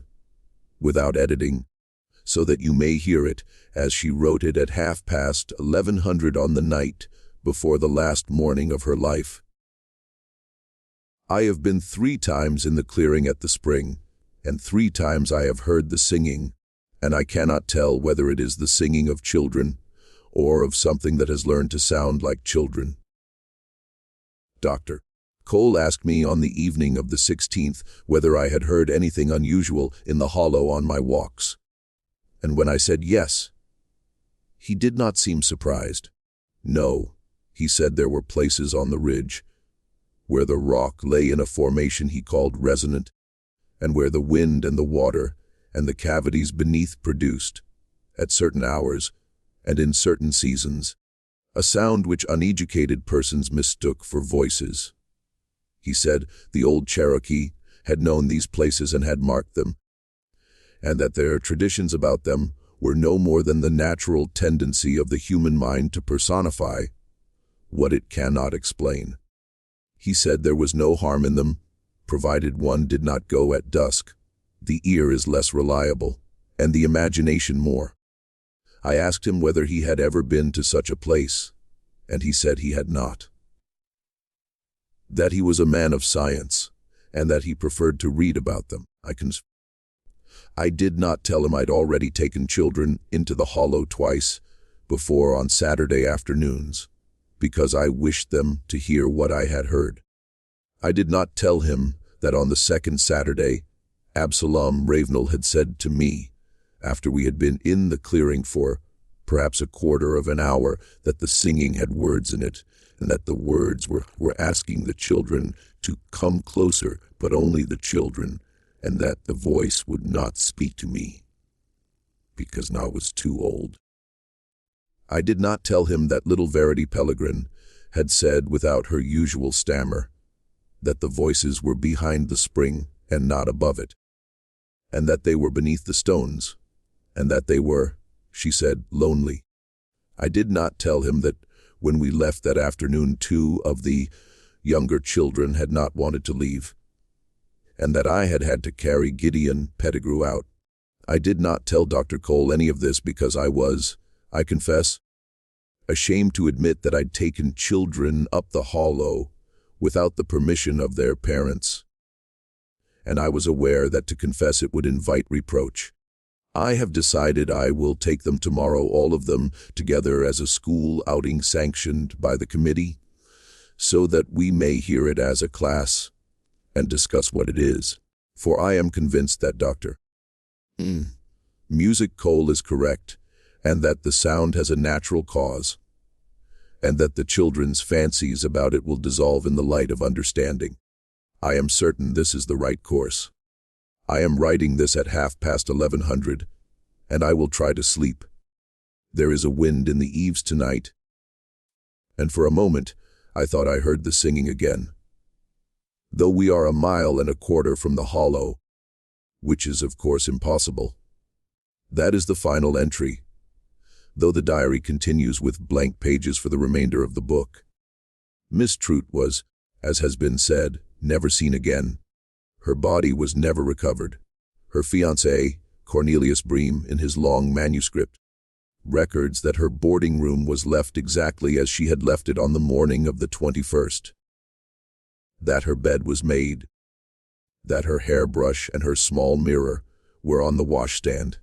A: without editing, so that you may hear it as she wrote it at 11:30 on the night before the last morning of her life. I have been 3 times in the clearing at the spring, and 3 times I have heard the singing, and I cannot tell whether it is the singing of children or of something that has learned to sound like children. Dr. Cole asked me on the evening of the 16th whether I had heard anything unusual in the hollow on my walks, and when I said yes, he did not seem surprised. No, he said there were places on the ridge where the rock lay in a formation he called resonant, and where the wind and the water and the cavities beneath produced, at certain hours and in certain seasons, a sound which uneducated persons mistook for voices. He said the old Cherokee had known these places and had marked them, and that their traditions about them were no more than the natural tendency of the human mind to personify what it cannot explain. He said there was no harm in them, provided one did not go at dusk. The ear is less reliable, and the imagination more. I asked him whether he had ever been to such a place, and he said he had not. That he was a man of science, and that he preferred to read about them. I did not tell him I'd already taken children into the hollow twice before on Saturday afternoons, because I wished them to hear what I had heard. I did not tell him that on the second Saturday, Absalom Ravenel had said to me, after we had been in the clearing for perhaps a quarter of an hour, that the singing had words in it, and that the words were asking the children to come closer, but only the children, and that the voice would not speak to me, because now I was too old. I did not tell him that little Verity Pellegrin had said without her usual stammer that the voices were behind the spring and not above it, and that they were beneath the stones, and that they were, she said, lonely. I did not tell him that when we left that afternoon 2 of the younger children had not wanted to leave, and that I had had to carry Gideon Pettigrew out. I did not tell Dr. Cole any of this because I was, I confess, ashamed to admit that I'd taken children up the hollow without the permission of their parents. And I was aware that to confess it would invite reproach. I have decided I will take them tomorrow, all of them, together as a school outing sanctioned by the committee, so that we may hear it as a class and discuss what it is. For I am convinced that Dr. Music Cole is correct, and that the sound has a natural cause, and that the children's fancies about it will dissolve in the light of understanding. I am certain this is the right course. I am writing this at 11:30, and I will try to sleep. There is a wind in the eaves tonight, and for a moment I thought I heard the singing again. Though we are 1.25 miles from the hollow, which is of course impossible. That is the final entry, though the diary continues with blank pages for the remainder of the book. Miss Trout was, as has been said, never seen again. Her body was never recovered. Her fiancé, Cornelius Bream, in his long manuscript, records that her boarding room was left exactly as she had left it on the morning of the 21st. That her bed was made. That her hairbrush and her small mirror were on the washstand,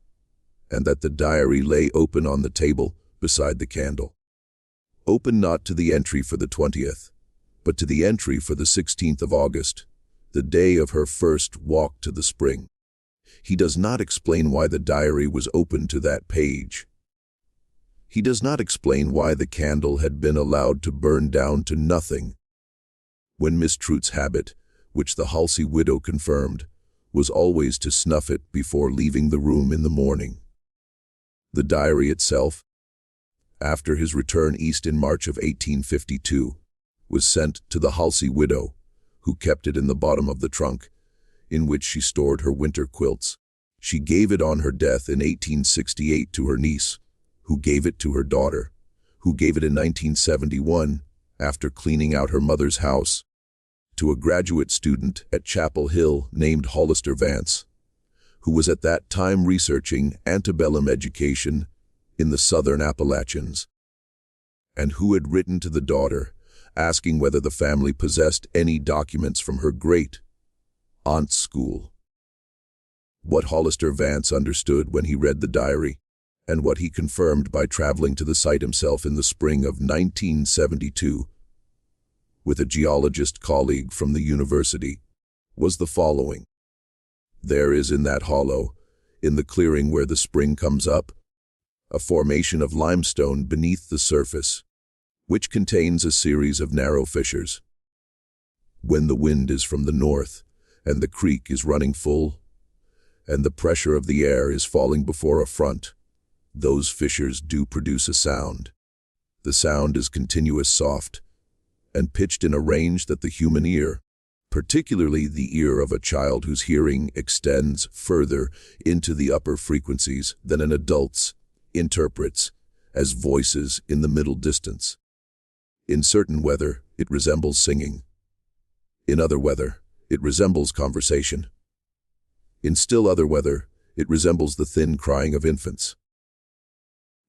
A: and that the diary lay open on the table beside the candle. Open not to the entry for the 20th, but to the entry for the 16th of August, the day of her first walk to the spring. He does not explain why the diary was open to that page. He does not explain why the candle had been allowed to burn down to nothing, when Miss Trout's habit, which the Halsey widow confirmed, was always to snuff it before leaving the room in the morning. The diary itself, after his return east in March of 1852, was sent to the Halsey widow, who kept it in the bottom of the trunk, in which she stored her winter quilts. She gave it on her death in 1868 to her niece, who gave it to her daughter, who gave it in 1971, after cleaning out her mother's house, to a graduate student at Chapel Hill named Hollister Vance, who was at that time researching antebellum education in the Southern Appalachians, and who had written to the daughter, asking whether the family possessed any documents from her great-aunt's school. What Hollister Vance understood when he read the diary, and what he confirmed by traveling to the site himself in the spring of 1972, with a geologist colleague from the university, was the following. There is in that hollow, in the clearing where the spring comes up, a formation of limestone beneath the surface, which contains a series of narrow fissures. When the wind is from the north, and the creek is running full, and the pressure of the air is falling before a front, those fissures do produce a sound. The sound is continuous, soft, and pitched in a range that the human ear, particularly the ear of a child whose hearing extends further into the upper frequencies than an adult's, interprets as voices in the middle distance. In certain weather, it resembles singing. In other weather, it resembles conversation. In still other weather, it resembles the thin crying of infants.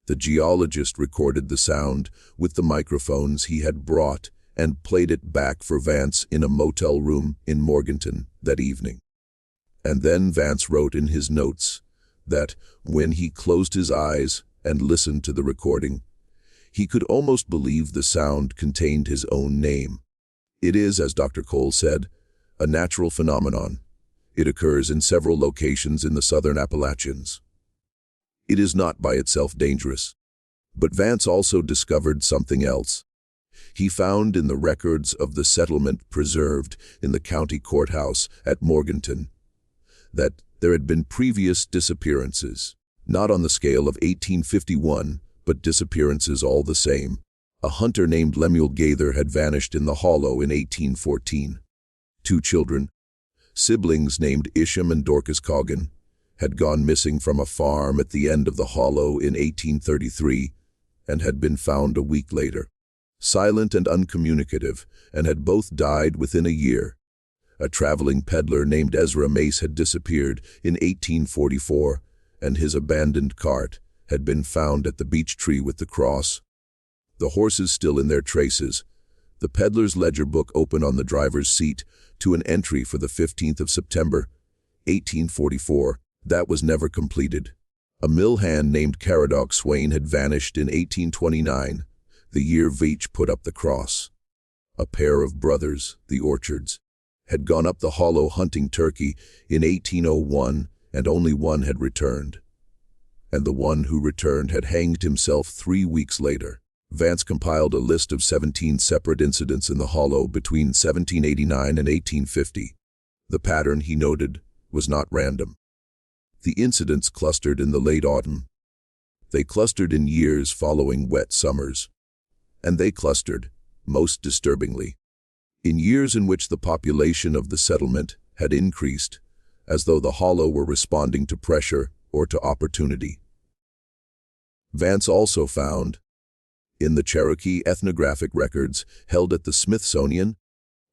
A: The geologist recorded the sound with the microphones he had brought and played it back for Vance in a motel room in Morganton that evening. And then Vance wrote in his notes that, when he closed his eyes and listened to the recording, he could almost believe the sound contained his own name. It is, as Dr. Cole said, a natural phenomenon. It occurs in several locations in the Southern Appalachians. It is not by itself dangerous. But Vance also discovered something else. He found in the records of the settlement preserved in the county courthouse at Morganton that there had been previous disappearances, not on the scale of 1851, but disappearances all the same. A hunter named Lemuel Gaither had vanished in the hollow in 1814. 2 children, siblings named Isham and Dorcas Coggan, had gone missing from a farm at the end of the hollow in 1833 and had been found a week later, silent and uncommunicative, and had both died within a year. A traveling peddler named Ezra Mace had disappeared in 1844, and his abandoned cart had been found at the beech tree with the cross. The horses still in their traces, the peddler's ledger book open on the driver's seat to an entry for the 15th of September, 1844, that was never completed. A mill hand named Caradoc Swain had vanished in 1829, the year Veitch put up the cross. A pair of brothers, the Orchards, had gone up the hollow hunting turkey in 1801, and only one had returned. And the one who returned had hanged himself 3 weeks later. Vance compiled a list of 17 separate incidents in the hollow between 1789 and 1850. The pattern, he noted, was not random. The incidents clustered in the late autumn. They clustered in years following wet summers. And they clustered, most disturbingly, in years in which the population of the settlement had increased, as though the hollow were responding to pressure or to opportunity. Vance also found, in the Cherokee ethnographic records held at the Smithsonian,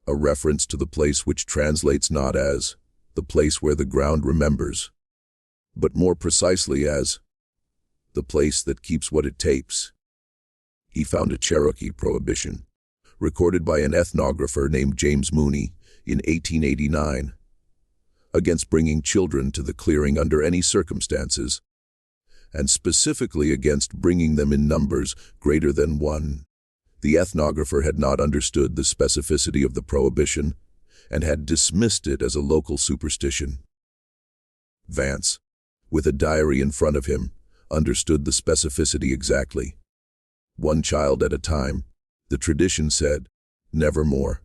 A: a reference to the place which translates not as the place where the ground remembers, but more precisely as the place that keeps what it tapes. He found a Cherokee prohibition, recorded by an ethnographer named James Mooney in 1889, against bringing children to the clearing under any circumstances, and specifically against bringing them in numbers greater than 1. The ethnographer had not understood the specificity of the prohibition and had dismissed it as a local superstition. Vance, with a diary in front of him, understood the specificity exactly. 1 child at a time, the tradition said, never more.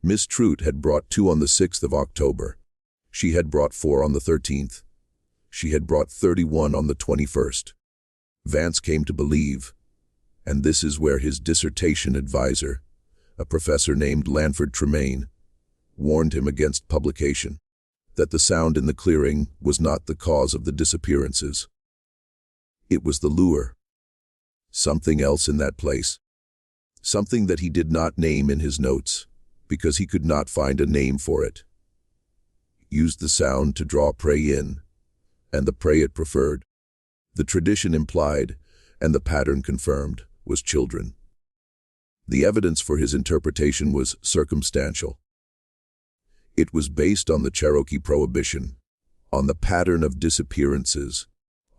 A: Miss Trout had brought 2 on the 6th of October. She had brought 4 on the 13th. She had brought 31 on the 21st. Vance came to believe, and this is where his dissertation advisor, a professor named Lanford Tremaine, warned him against publication, that the sound in the clearing was not the cause of the disappearances. It was the lure. Something else in that place. Something that he did not name in his notes, because he could not find a name for it. Used the sound to draw prey in, and the prey it preferred. The tradition implied, and the pattern confirmed, was children. The evidence for his interpretation was circumstantial. It was based on the Cherokee prohibition, on the pattern of disappearances,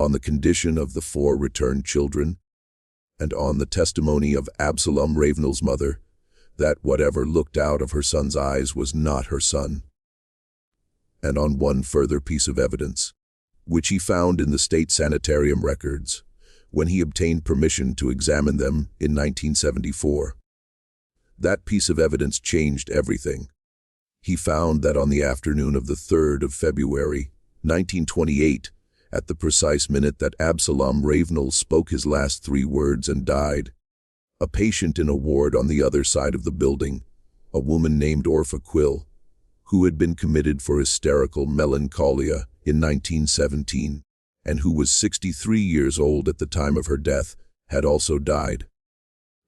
A: on the condition of the 4 returned children, and on the testimony of Absalom Ravenel's mother, that whatever looked out of her son's eyes was not her son. And on one further piece of evidence, which he found in the state sanitarium records, when he obtained permission to examine them in 1974. That piece of evidence changed everything. He found that on the afternoon of the 3rd of February, 1928, at the precise minute that Absalom Ravenel spoke his last 3 words and died, a patient in a ward on the other side of the building, a woman named Orpha Quill, who had been committed for hysterical melancholia in 1917, and who was 63 years old at the time of her death, had also died.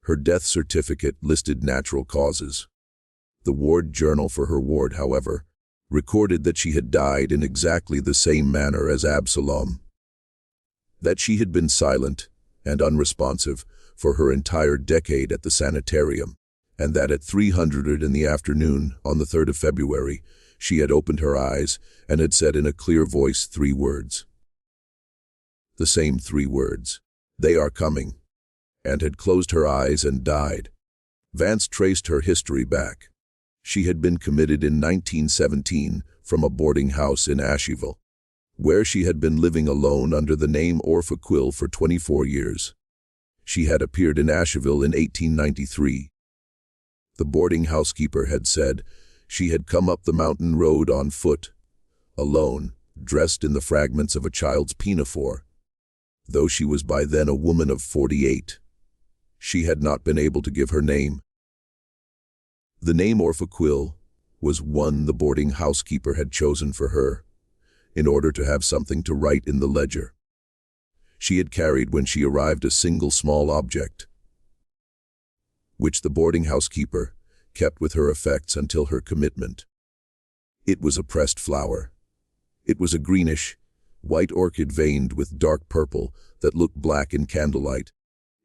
A: Her death certificate listed natural causes. The ward journal for her ward, however, recorded that she had died in exactly the same manner as Absalom. That she had been silent and unresponsive for her entire decade at the sanitarium, and that at 300 in the afternoon on the 3rd of February, she had opened her eyes and had said in a clear voice 3 words. The same 3 words, "They are coming," and had closed her eyes and died. Vance traced her history back. She had been committed in 1917 from a boarding house in Asheville, where she had been living alone under the name Orpha Quill for 24 years. She had appeared in Asheville in 1893. The boarding housekeeper had said she had come up the mountain road on foot, alone, dressed in the fragments of a child's pinafore. Though she was by then a woman of 48, she had not been able to give her name. The name Orpha Quill was one the boarding housekeeper had chosen for her, in order to have something to write in the ledger. She had carried when she arrived a single small object, which the boarding housekeeper kept with her effects until her commitment. It was a pressed flower. It was a greenish, white orchid veined with dark purple that looked black in candlelight.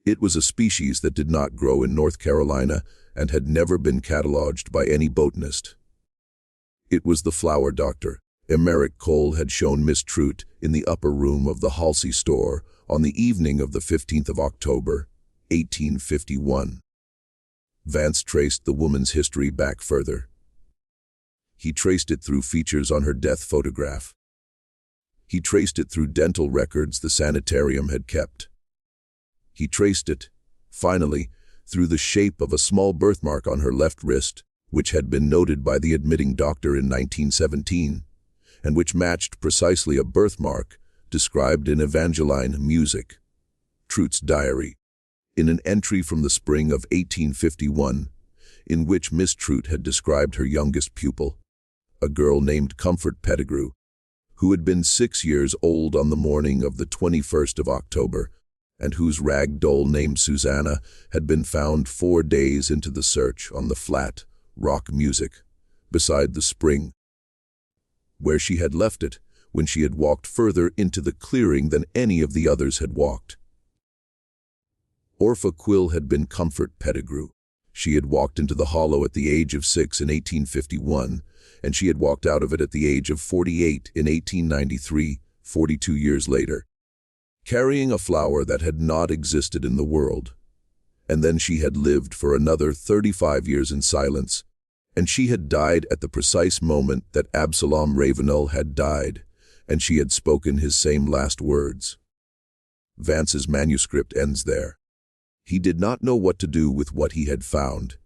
A: It was a species that did not grow in North Carolina and had never been cataloged by any botanist. It was the flower doctor, Emeric Cole, had shown Miss Trout in the upper room of the Halsey store on the evening of the 15th of October, 1851. Vance traced the woman's history back further. He traced it through features on her death photograph. He traced it through dental records the sanitarium had kept. He traced it, finally, through the shape of a small birthmark on her left wrist, which had been noted by the admitting doctor in 1917, and which matched precisely a birthmark described in Evangeline Music, Trout's diary, in an entry from the spring of 1851, in which Miss Trout had described her youngest pupil, a girl named Comfort Pettigrew, who had been 6 years old on the morning of the 21st of October, and whose rag doll named Susanna had been found 4 days into the search on the flat, rock music, beside the spring, where she had left it when she had walked further into the clearing than any of the others had walked. Orpha Quill had been Comfort Pettigrew. She had walked into the hollow at the age of 6 in 1851, and she had walked out of it at the age of 48 in 1893, 42 years later, carrying a flower that had not existed in the world. And then she had lived for another 35 years in silence, and she had died at the precise moment that Absalom Ravenel had died, and she had spoken his same last words. Vance's manuscript ends there. He did not know what to do with what he had found.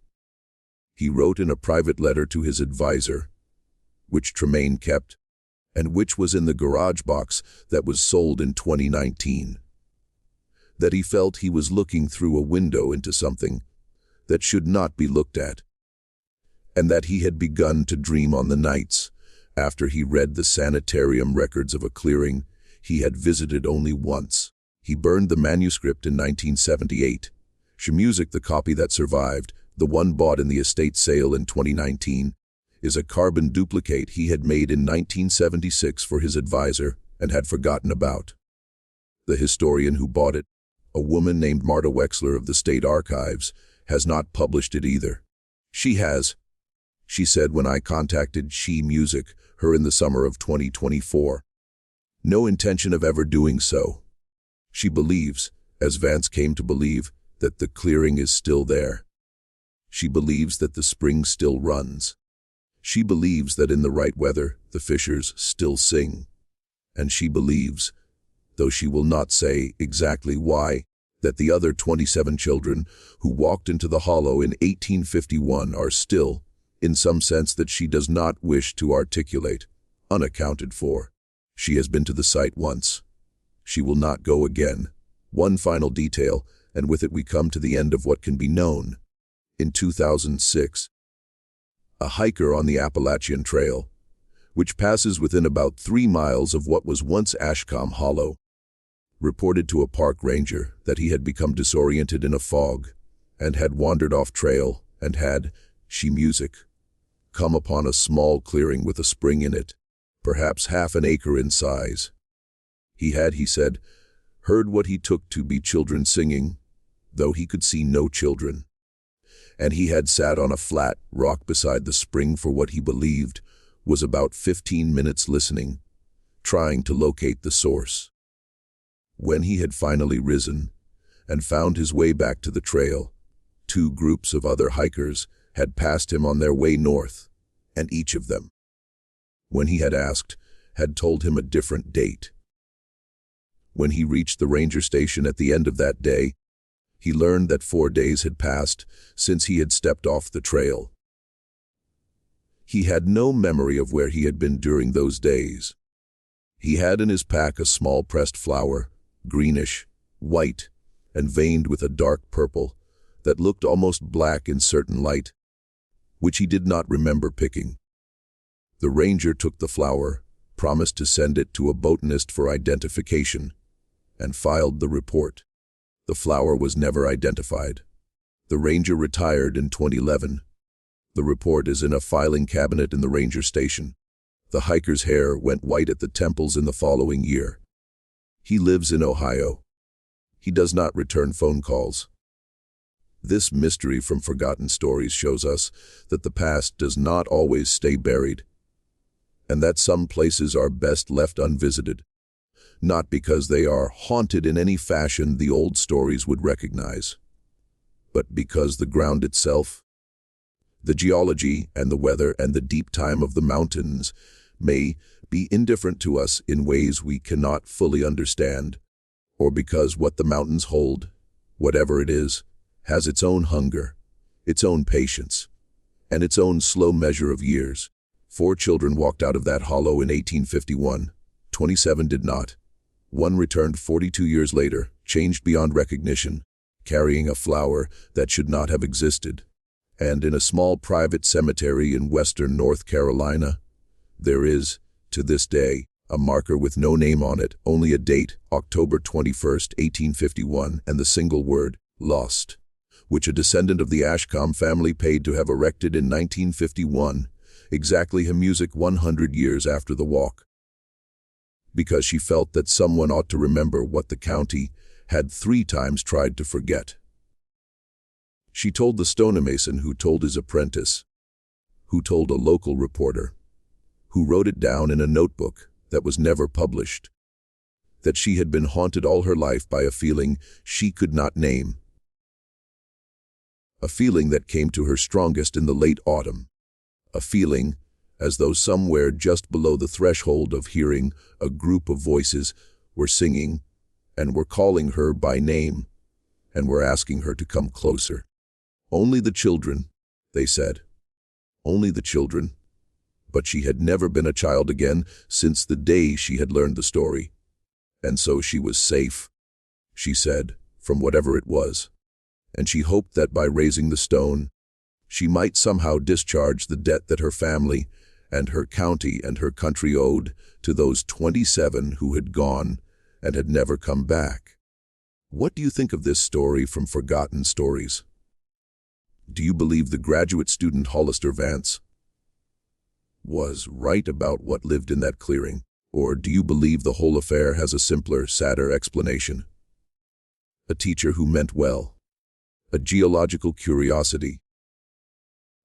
A: He wrote in a private letter to his advisor, which Tremaine kept, and which was in the garage box that was sold in 2019, that he felt he was looking through a window into something that should not be looked at, and that he had begun to dream on the nights after he read the sanitarium records of a clearing he had visited only once. He burned the manuscript in 1978. Music, the copy that survived, the one bought in the estate sale in 2019, is a carbon duplicate he had made in 1976 for his advisor and had forgotten about. The historian who bought it, a woman named Marta Wexler of the State Archives, has not published it either. She has, she said when I contacted She Music, her in the summer of 2024. No intention of ever doing so. She believes, as Vance came to believe, that the clearing is still there. She believes that the spring still runs. She believes that in the right weather, the fishers still sing. And she believes, though she will not say exactly why, that the other 27 children who walked into the hollow in 1851 are still, in some sense that she does not wish to articulate, unaccounted for. She has been to the site once. She will not go again. One final detail, and with it we come to the end of what can be known. In 2006, a hiker on the Appalachian Trail, which passes within about 3 miles of what was once Ashcom Hollow, reported to a park ranger that he had become disoriented in a fog and had wandered off trail and had, She Music, come upon a small clearing with a spring in it, perhaps half an acre in size. He had, he said, heard what he took to be children singing, though he could see no children. And he had sat on a flat rock beside the spring for what he believed was about 15 minutes listening, trying to locate the source. When he had finally risen and found his way back to the trail, 2 groups of other hikers had passed him on their way north, and each of them, when he had asked, had told him a different date. When he reached the ranger station at the end of that day, he learned that 4 days had passed since he had stepped off the trail. He had no memory of where he had been during those days. He had in his pack a small pressed flower, greenish, white, and veined with a dark purple that looked almost black in certain light, which he did not remember picking. The ranger took the flower, promised to send it to a botanist for identification, and filed the report. The flower was never identified. The ranger retired in 2011. The report is in a filing cabinet in the ranger station. The hiker's hair went white at the temples in the following year. He lives in Ohio. He does not return phone calls. This mystery from forgotten stories shows us that the past does not always stay buried, and that some places are best left unvisited, not because they are haunted in any fashion the old stories would recognize, but because the ground itself, the geology and the weather and the deep time of the mountains may be indifferent to us in ways we cannot fully understand, or because what the mountains hold, whatever it is, has its own hunger, its own patience, and its own slow measure of years. 4 children walked out of that hollow in 1851. 27 did not. 1 returned 42 years later, changed beyond recognition, carrying a flower that should not have existed. And in a small private cemetery in western North Carolina, there is, to this day, a marker with no name on it, only a date, October 21st, 1851, and the single word, lost, which a descendant of the Ashcom family paid to have erected in 1951, exactly her music 100 years after the walk, because she felt that someone ought to remember what the county had 3 times tried to forget. She told the stonemason who told his apprentice, who told a local reporter, who wrote it down in a notebook that was never published, that she had been haunted all her life by a feeling she could not name, a feeling that came to her strongest in the late autumn, a feeling as though somewhere just below the threshold of hearing a group of voices were singing and were calling her by name and were asking her to come closer. Only the children, they said. Only the children. But she had never been a child again since the day she had learned the story. And so she was safe, she said, from whatever it was. And she hoped that by raising the stone, she might somehow discharge the debt that her family and her county and her country owed to those 27 who had gone and had never come back. What do you think of this story from Forgotten Stories? Do you believe the graduate student Hollister Vance was right about what lived in that clearing? Or do you believe the whole affair has a simpler, sadder explanation? A teacher who meant well, a geological curiosity,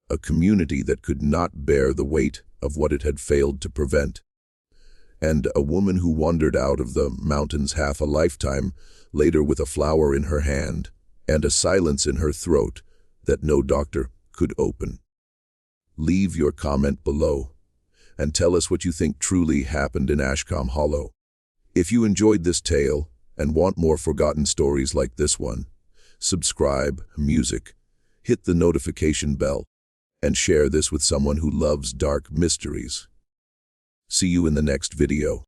A: a community that could not bear the weight of what it had failed to prevent, and a woman who wandered out of the mountains half a lifetime later with a flower in her hand and a silence in her throat that no doctor could open. Leave your comment below and tell us what you think truly happened in Ashcom Hollow. If you enjoyed this tale and want more forgotten stories like this one, subscribe, music, hit the notification bell, and share this with someone who loves dark mysteries. See you in the next video.